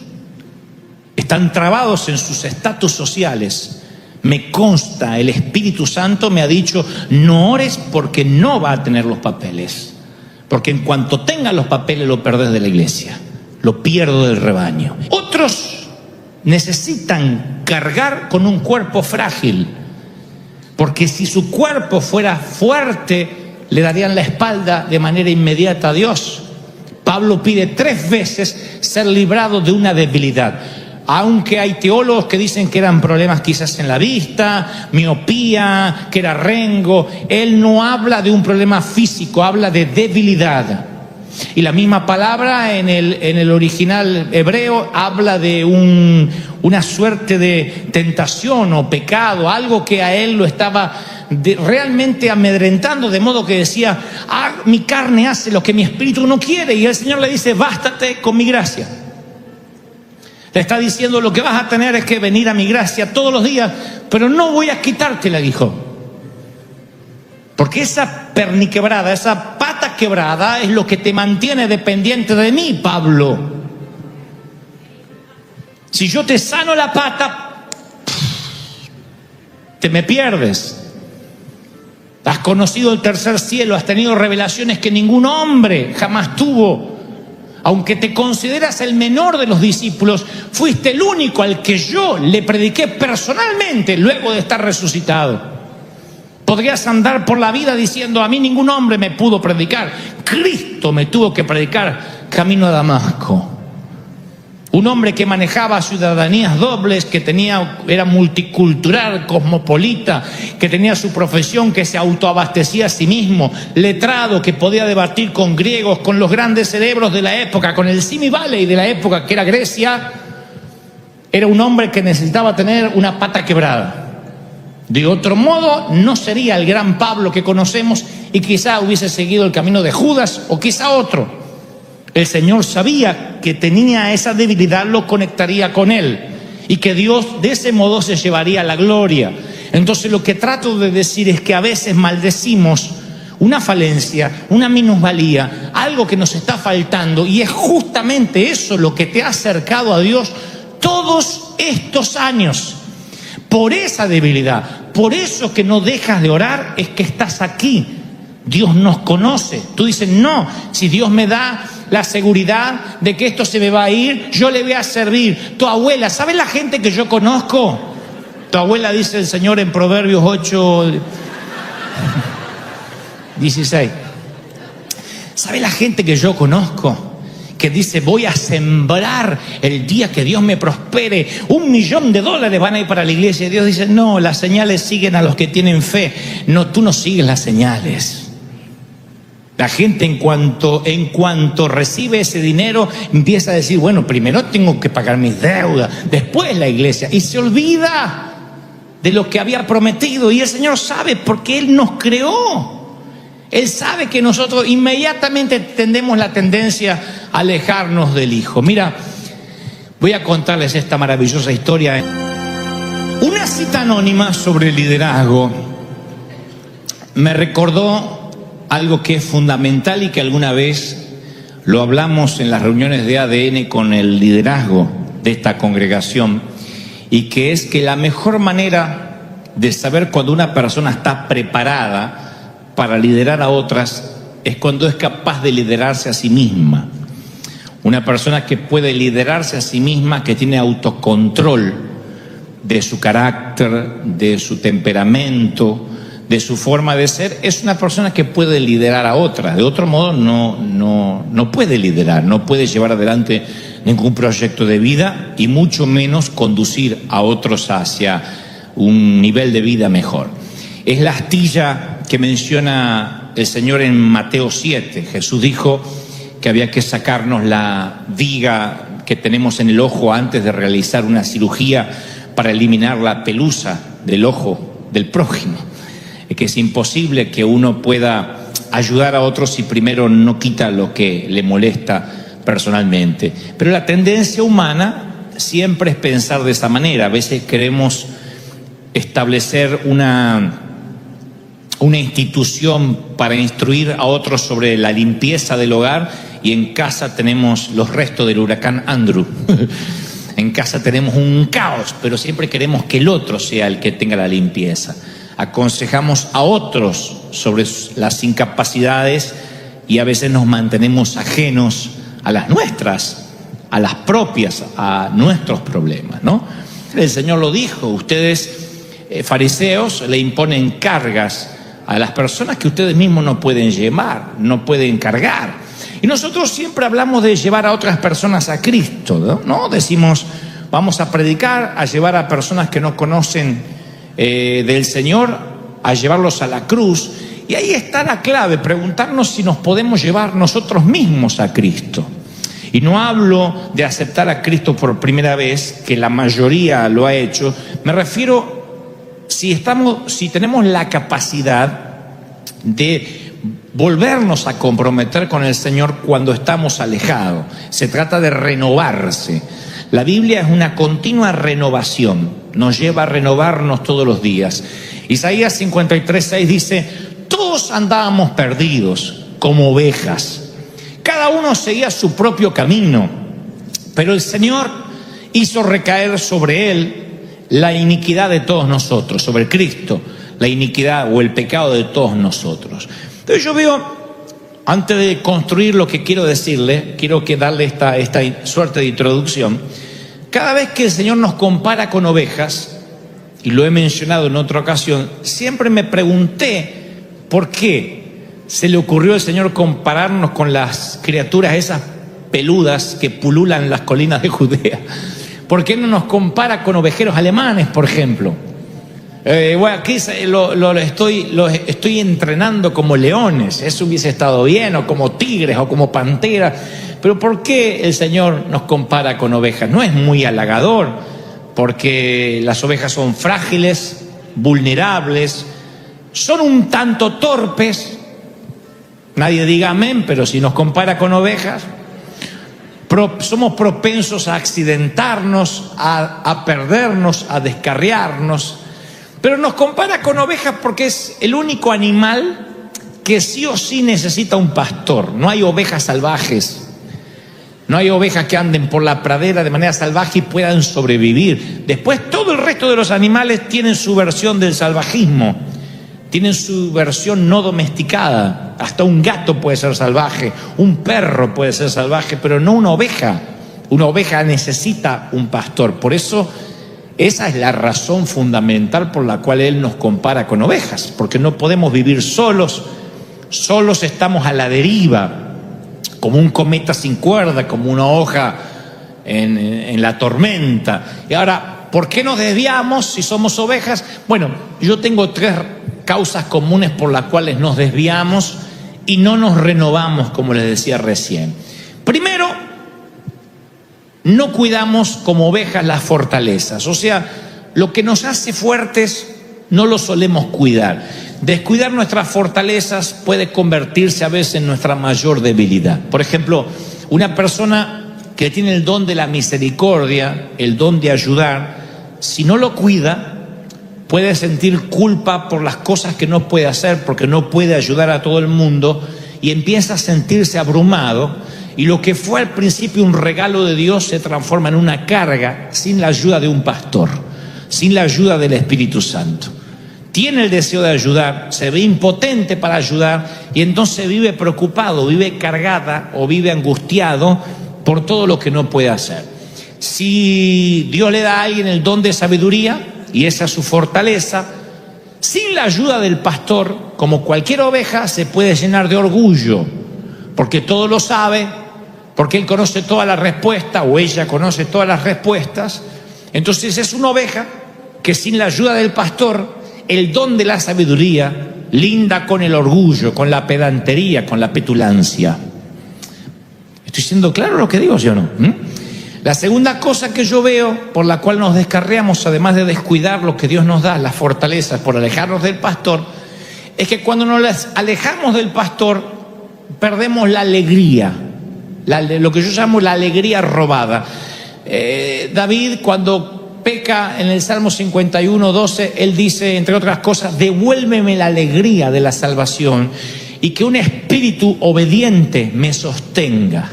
están trabados en sus estatus sociales. Me consta, el Espíritu Santo me ha dicho, no ores porque no va a tener los papeles. Porque en cuanto tenga los papeles lo perdés de la iglesia, lo pierdo del rebaño. Otros necesitan cargar con un cuerpo frágil, porque si su cuerpo fuera fuerte, le darían la espalda de manera inmediata a Dios. Pablo pide 3 veces ser librado de una debilidad. Aunque hay teólogos que dicen que eran problemas quizás en la vista, miopía, que era rengo, él no habla de un problema físico, habla de debilidad. Y la misma palabra en el original hebreo habla de una suerte de tentación o pecado, algo que a él lo estaba realmente amedrentando, de modo que decía, mi carne hace lo que mi espíritu no quiere, y el Señor le dice, bástate con mi gracia. Le está diciendo, lo que vas a tener es que venir a mi gracia todos los días, pero no voy a quitarte el aguijón. Porque esa perniquebrada, esa pata quebrada es lo que te mantiene dependiente de mí, Pablo. Si yo te sano la pata, te me pierdes. Has conocido el tercer cielo, has tenido revelaciones que ningún hombre jamás tuvo. Aunque te consideras el menor de los discípulos, fuiste el único al que yo le prediqué personalmente luego de estar resucitado. Podrías andar por la vida diciendo, a mí ningún hombre me pudo predicar. Cristo me tuvo que predicar camino a Damasco. Un hombre que manejaba ciudadanías dobles, que era multicultural, cosmopolita, que tenía su profesión, que se autoabastecía a sí mismo, letrado, que podía debatir con griegos, con los grandes cerebros de la época, con el Simi Valley de la época, que era Grecia. Era un hombre que necesitaba tener una pata quebrada. De otro modo, no sería el gran Pablo que conocemos y quizá hubiese seguido el camino de Judas o quizá otro. El Señor sabía que tenía esa debilidad, lo conectaría con Él y que Dios de ese modo se llevaría la gloria. Entonces lo que trato de decir es que a veces maldecimos una falencia, una minusvalía, algo que nos está faltando, y es justamente eso lo que te ha acercado a Dios todos estos años. Por esa debilidad, por eso que no dejas de orar, es que estás aquí. Dios nos conoce. Tú dices, no, si Dios me da la seguridad de que esto se me va a ir, yo le voy a servir. Tu abuela, ¿sabes la gente que yo conozco? Tu abuela, dice el Señor en Proverbios 8:16. ¿Sabes la gente que yo conozco? Que dice, voy a sembrar el día que Dios me prospere, $1.000.000 van a ir para la iglesia. Y Dios dice, no, las señales siguen a los que tienen fe. No, tú no sigues las señales. La gente en cuanto recibe ese dinero empieza a decir, bueno, primero tengo que pagar mis deudas, después la iglesia, y se olvida de lo que había prometido. Y el Señor sabe, porque Él nos creó. Él sabe que nosotros inmediatamente tendemos la tendencia a alejarnos del Hijo. Mira, voy a contarles esta maravillosa historia. Una cita anónima sobre el liderazgo me recordó algo que es fundamental y que alguna vez lo hablamos en las reuniones de ADN con el liderazgo de esta congregación, y que es que la mejor manera de saber cuando una persona está preparada para liderar a otras es cuando es capaz de liderarse a sí misma. Una persona que puede liderarse a sí misma, que tiene autocontrol de su carácter, de su temperamento, de su forma de ser, es una persona que puede liderar a otras. De otro modo no puede liderar, no puede llevar adelante ningún proyecto de vida y mucho menos conducir a otros hacia un nivel de vida mejor. Es la astilla que menciona el Señor en Mateo 7. Jesús dijo que había que sacarnos la viga que tenemos en el ojo antes de realizar una cirugía para eliminar la pelusa del ojo del prójimo. Que es imposible que uno pueda ayudar a otros si primero no quita lo que le molesta personalmente. Pero la tendencia humana siempre es pensar de esa manera. A veces queremos establecer una institución para instruir a otros sobre la limpieza del hogar y en casa tenemos los restos del huracán Andrew. En casa tenemos un caos, pero siempre queremos que el otro sea el que tenga la limpieza. Aconsejamos a otros sobre las incapacidades y a veces nos mantenemos ajenos a las nuestras, a las propias, a nuestros problemas, ¿no? El Señor lo dijo, ustedes fariseos le imponen cargas a las personas que ustedes mismos no pueden llevar, no pueden cargar. Y nosotros siempre hablamos de llevar a otras personas a Cristo, ¿no? Decimos, vamos a predicar, a llevar a personas que no conocen del Señor, a llevarlos a la cruz. Y ahí está la clave, preguntarnos si nos podemos llevar nosotros mismos a Cristo. Y no hablo de aceptar a Cristo por primera vez, que la mayoría lo ha hecho. Me refiero si tenemos la capacidad de volvernos a comprometer con el Señor cuando estamos alejados. Se trata de renovarse. La Biblia es una continua renovación, nos lleva a renovarnos todos los días. Isaías 53:6 dice, todos andábamos perdidos como ovejas, cada uno seguía su propio camino, pero el Señor hizo recaer sobre él la iniquidad de todos nosotros, sobre Cristo, la iniquidad o el pecado de todos nosotros. Entonces yo veo, antes de construir lo que quiero decirle, quiero darle esta suerte de introducción. Cada vez que el Señor nos compara con ovejas, y lo he mencionado en otra ocasión, siempre me pregunté por qué se le ocurrió al Señor compararnos con las criaturas esas peludas que pululan las colinas de Judea. ¿Por qué no nos compara con ovejeros alemanes, por ejemplo? Bueno, aquí los estoy entrenando como leones, eso hubiese estado bien, o como tigres, o como panteras. Pero ¿por qué el Señor nos compara con ovejas? No es muy halagador, porque las ovejas son frágiles, vulnerables, son un tanto torpes. Nadie diga amén, pero si nos compara con ovejas, somos propensos a accidentarnos, a perdernos, a descarriarnos. Pero nos compara con ovejas porque es el único animal que sí o sí necesita un pastor. No hay ovejas salvajes. No hay ovejas que anden por la pradera de manera salvaje y puedan sobrevivir. Después todo el resto de los animales tienen su versión del salvajismo. Tienen su versión no domesticada. Hasta un gato puede ser salvaje, un perro puede ser salvaje, pero no una oveja. Una oveja necesita un pastor. Por eso, esa es la razón fundamental por la cual Él nos compara con ovejas. Porque no podemos vivir solos, solos estamos a la deriva, como un cometa sin cuerda, como una hoja en la tormenta. Y ahora, ¿por qué nos desviamos si somos ovejas? Bueno, yo tengo 3 causas comunes por las cuales nos desviamos y no nos renovamos, como les decía recién. Primero, no cuidamos como ovejas las fortalezas, o sea, lo que nos hace fuertes no lo solemos cuidar. Descuidar nuestras fortalezas puede convertirse a veces en nuestra mayor debilidad. Por ejemplo, una persona que tiene el don de la misericordia, el don de ayudar, si no lo cuida, puede sentir culpa por las cosas que no puede hacer, porque no puede ayudar a todo el mundo, y empieza a sentirse abrumado, y lo que fue al principio un regalo de Dios se transforma en una carga sin la ayuda de un pastor, sin la ayuda del Espíritu Santo. Tiene el deseo de ayudar, se ve impotente para ayudar, y entonces vive preocupado, vive cargada o vive angustiado por todo lo que no puede hacer. Si Dios le da a alguien el don de sabiduría, y esa es su fortaleza, Sin la ayuda del pastor, como cualquier oveja, se puede llenar de orgullo, porque todo lo sabe, porque él conoce todas las respuestas, o ella conoce todas las respuestas. Entonces es una oveja que sin la ayuda del pastor, el don de la sabiduría linda con el orgullo, con la pedantería, con la petulancia. ¿Estoy siendo claro lo que digo, sí o no? La segunda cosa que yo veo por la cual nos descarriamos, además de descuidar lo que Dios nos da, las fortalezas por alejarnos del pastor, es que cuando nos alejamos del pastor, perdemos la alegría, lo que yo llamo la alegría robada. David, cuando peca en el Salmo 51:12, él dice, entre otras cosas, devuélveme la alegría de la salvación y que un espíritu obediente me sostenga.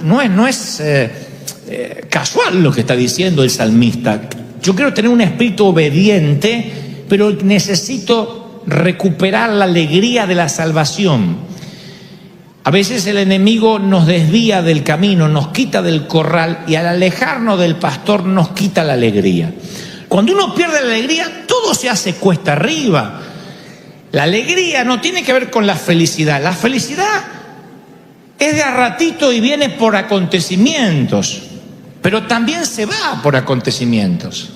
No es casual lo que está diciendo el salmista. Yo quiero tener un espíritu obediente, pero necesito recuperar la alegría de la salvación. A veces el enemigo nos desvía del camino, nos quita del corral, y al alejarnos del pastor nos quita la alegría. Cuando uno pierde la alegría, todo se hace cuesta arriba. La alegría no tiene que ver con la felicidad. La felicidad es de a ratito y viene por acontecimientos, pero también se va por acontecimientos.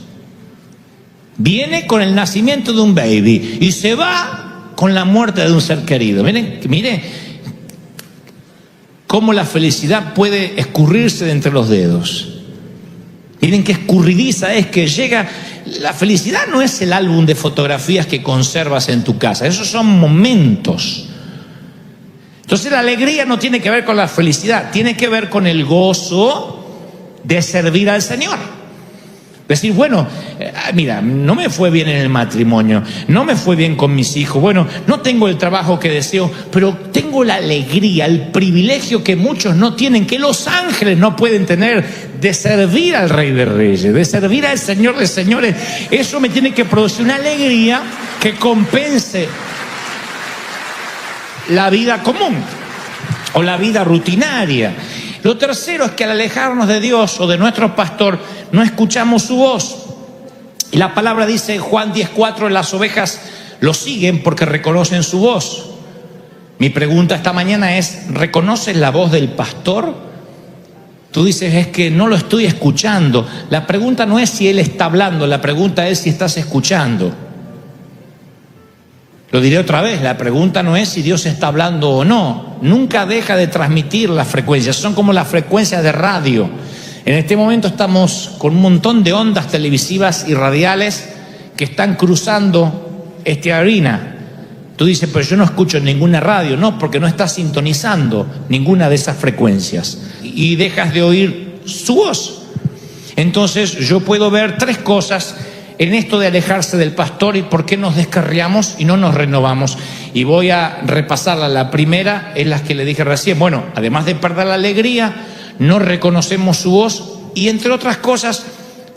Viene con el nacimiento de un baby y se va con la muerte de un ser querido. Mire cómo la felicidad puede escurrirse de entre los dedos. Miren qué escurridiza es que llega. La felicidad no es el álbum de fotografías que conservas en tu casa, esos son momentos. Entonces la alegría no tiene que ver con la felicidad, tiene que ver con el gozo de servir al Señor. Decir, bueno, mira, no me fue bien en el matrimonio, no me fue bien con mis hijos, bueno, no tengo el trabajo que deseo, pero tengo la alegría, el privilegio que muchos no tienen, que los ángeles no pueden tener, de servir al Rey de Reyes, de servir al Señor de Señores. Eso me tiene que producir una alegría que compense la vida común o la vida rutinaria. Lo tercero es que al alejarnos de Dios o de nuestro pastor, no escuchamos su voz. Y la palabra dice en Juan 10:4, las ovejas lo siguen porque reconocen su voz. Mi pregunta esta mañana es, ¿reconoces la voz del pastor? Tú dices, es que no lo estoy escuchando. La pregunta no es si él está hablando, la pregunta es si estás escuchando. Lo diré otra vez, la pregunta no es si Dios está hablando o no. Nunca deja de transmitir las frecuencias, son como las frecuencias de radio. En este momento estamos con un montón de ondas televisivas y radiales que están cruzando esta arena. Tú dices, pero yo no escucho ninguna radio. No, porque no estás sintonizando ninguna de esas frecuencias y dejas de oír su voz. Entonces yo puedo ver tres cosas en esto de alejarse del pastor y por qué nos descarriamos y no nos renovamos. Y voy a repasarla. La primera es la que le dije recién. Bueno, además de perder la alegría, no reconocemos su voz y, entre otras cosas,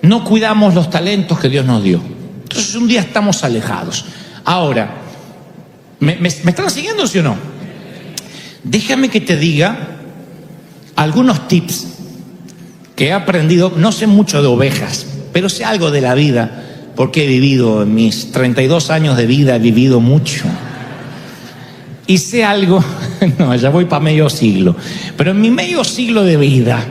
no cuidamos los talentos que Dios nos dio. Entonces un día estamos alejados. Ahora, ¿me están siguiendo, sí o no? Déjame que te diga algunos tips que he aprendido. No sé mucho de ovejas, pero sé algo de la vida, porque he vivido, en mis 32 años de vida he vivido mucho. Y sé algo, no, ya voy para medio siglo, pero en mi medio siglo de vida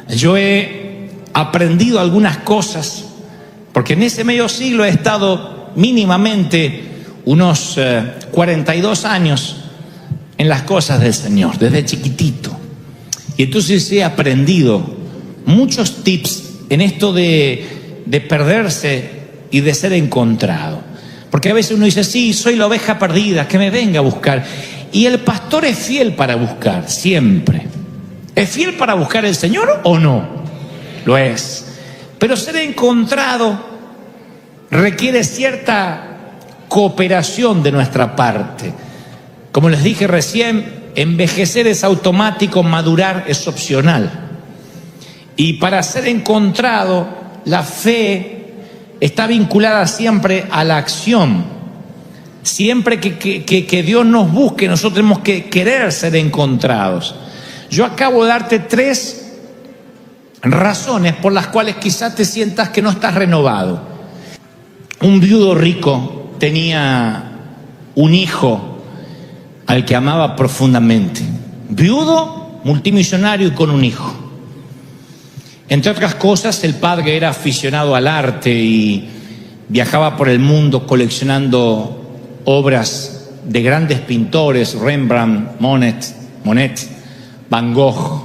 yo he aprendido algunas cosas, porque en ese medio siglo he estado mínimamente unos 42 años en las cosas del Señor, desde chiquitito. Y entonces he aprendido muchos tips en esto de perderse y de ser encontrado. Porque a veces uno dice, sí, soy la oveja perdida, que me venga a buscar. Y el pastor es fiel para buscar, siempre. ¿Es fiel para buscar el Señor o no? Lo es. Pero ser encontrado requiere cierta cooperación de nuestra parte. Como les dije recién, envejecer es automático, madurar es opcional. Y para ser encontrado, la fe está vinculada siempre a la acción. Siempre que Dios nos busque, nosotros tenemos que querer ser encontrados. Yo acabo de darte 3 razones por las cuales quizás te sientas que no estás renovado. Un viudo rico tenía un hijo al que amaba profundamente. Viudo, multimillonario y con un hijo. Entre otras cosas, el padre era aficionado al arte y viajaba por el mundo coleccionando obras de grandes pintores, Rembrandt, Monet, Van Gogh.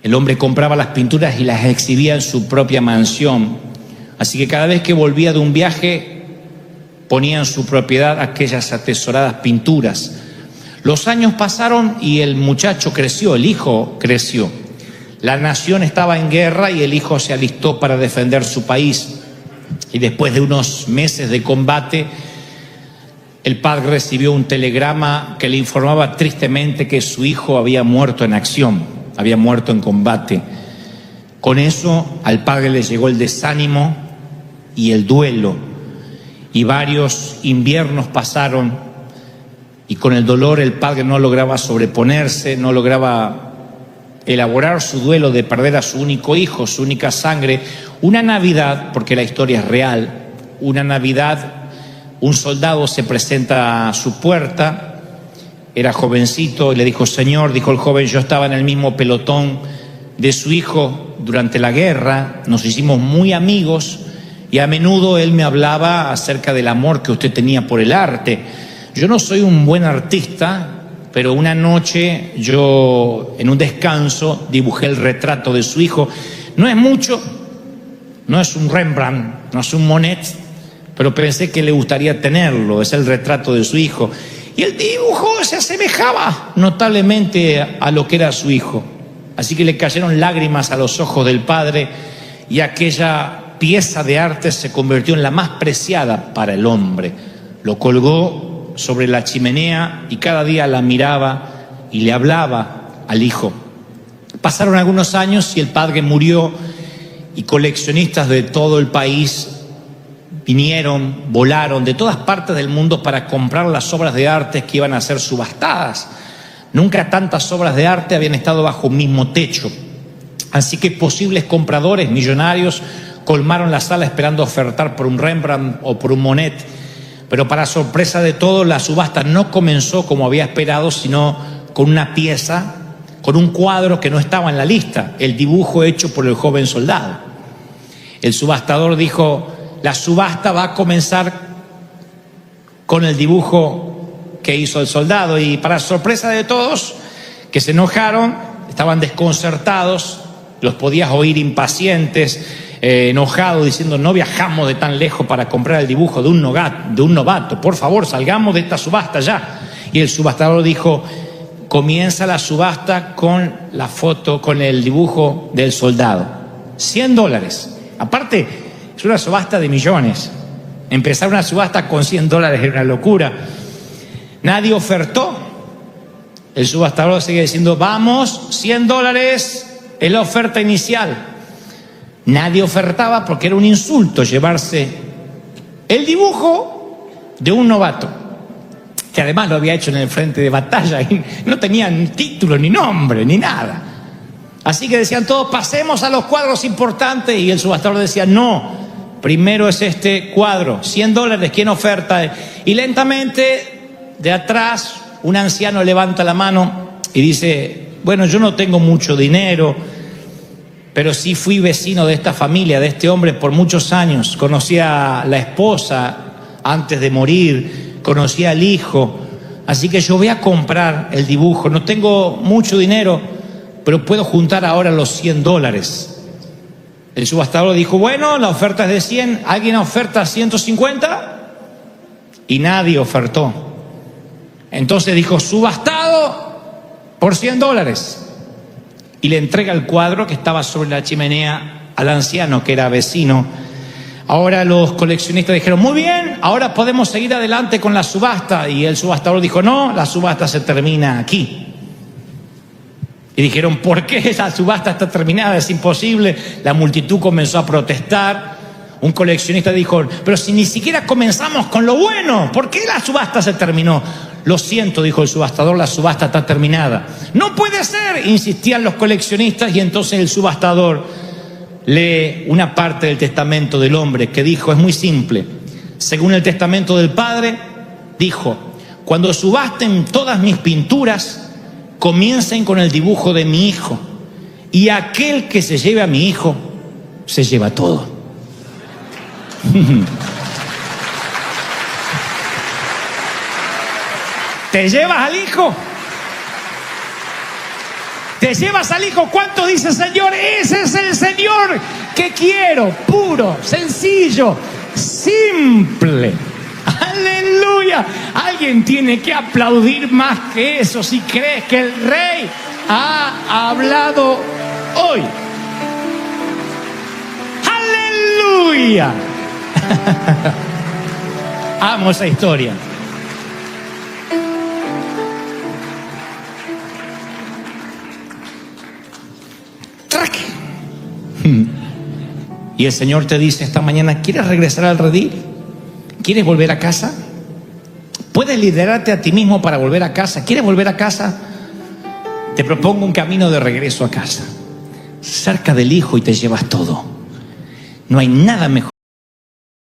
El hombre compraba las pinturas y las exhibía en su propia mansión. Así que cada vez que volvía de un viaje, ponía en su propiedad aquellas atesoradas pinturas. Los años pasaron y el muchacho creció, el hijo creció. La nación estaba en guerra y el hijo se alistó para defender su país. Y después de unos meses de combate, el padre recibió un telegrama que le informaba tristemente que su hijo había muerto en acción, había muerto en combate. Con eso al padre le llegó el desánimo y el duelo, y varios inviernos pasaron, y con el dolor el padre no lograba sobreponerse, no lograba elaborar su duelo de perder a su único hijo, su única sangre. Una Navidad, porque la historia es real, una Navidad, un soldado se presenta a su puerta, era jovencito, y le dijo: Señor, dijo el joven, yo estaba en el mismo pelotón de su hijo durante la guerra, nos hicimos muy amigos, y a menudo él me hablaba acerca del amor que usted tenía por el arte. Yo no soy un buen artista, pero una noche yo, en un descanso, dibujé el retrato de su hijo. No es mucho, no es un Rembrandt, no es un Monet, pero pensé que le gustaría tenerlo, es el retrato de su hijo. Y el dibujo se asemejaba notablemente a lo que era su hijo. Así que le cayeron lágrimas a los ojos del padre y aquella pieza de arte se convirtió en la más preciada para el hombre. Lo colgó sobre la chimenea y cada día la miraba y le hablaba al hijo. Pasaron algunos años y el padre murió, y coleccionistas de todo el país vinieron, volaron de todas partes del mundo para comprar las obras de arte que iban a ser subastadas. Nunca tantas obras de arte habían estado bajo un mismo techo. Así que posibles compradores millonarios colmaron la sala esperando ofertar por un Rembrandt o por un Monet. Pero para sorpresa de todos, la subasta no comenzó como había esperado, sino con una pieza, con un cuadro que no estaba en la lista, el dibujo hecho por el joven soldado. El subastador dijo: la subasta va a comenzar con el dibujo que hizo el soldado. Y para sorpresa de todos, que se enojaron, estaban desconcertados, los podías oír impacientes, enojados, diciendo: no viajamos de tan lejos para comprar el dibujo de un novato, por favor, salgamos de esta subasta ya. Y el subastador dijo: comienza la subasta con la foto, con el dibujo del soldado. $100. Aparte, es una subasta de millones. Empezar una subasta con $100 es una locura. Nadie ofertó. El subastador sigue diciendo: vamos, $100 es la oferta inicial. Nadie ofertaba porque era un insulto llevarse el dibujo de un novato, que además lo había hecho en el frente de batalla y no tenía ni título, ni nombre, ni nada. Así que decían todos: pasemos a los cuadros importantes. Y el subastador decía: no, primero es este cuadro, $100, ¿quién oferta? Y lentamente, de atrás, un anciano levanta la mano y dice: bueno, yo no tengo mucho dinero, pero sí fui vecino de esta familia, de este hombre por muchos años. Conocí a la esposa antes de morir, conocí al hijo, así que yo voy a comprar el dibujo. No tengo mucho dinero, pero puedo juntar ahora los $100. El subastador dijo: bueno, la oferta es de 100, ¿alguien oferta 150? Y nadie ofertó. Entonces dijo: subastado por $100. Y le entrega el cuadro que estaba sobre la chimenea al anciano, que era vecino. Ahora los coleccionistas dijeron: muy bien, ahora podemos seguir adelante con la subasta. Y el subastador dijo: no, la subasta se termina aquí. Y dijeron: ¿por qué la subasta está terminada? Es imposible. La multitud comenzó a protestar. Un coleccionista dijo: pero si ni siquiera comenzamos con lo bueno, ¿por qué la subasta se terminó? Lo siento, dijo el subastador, la subasta está terminada. No puede ser, insistían los coleccionistas. Y entonces el subastador lee una parte del testamento del hombre que dijo, es muy simple, según el testamento del padre, dijo, cuando subasten todas mis pinturas, comiencen con el dibujo de mi hijo, y aquel que se lleve a mi hijo, se lleva todo. ¿Te llevas al hijo? ¿Te llevas al hijo? ¿Cuánto dice el Señor? Ese es el Señor que quiero, puro, sencillo, simple. ¡Aleluya! Alguien tiene que aplaudir más que eso si crees que el Rey ha hablado hoy. ¡Aleluya! Amo esa historia. Y el Señor te dice esta mañana, ¿quieres regresar al redil? ¿Quieres volver a casa? ¿Puedes liderarte a ti mismo para volver a casa? ¿Quieres volver a casa? Te propongo un camino de regreso a casa, cerca del Hijo, y te llevas todo. No hay nada mejor.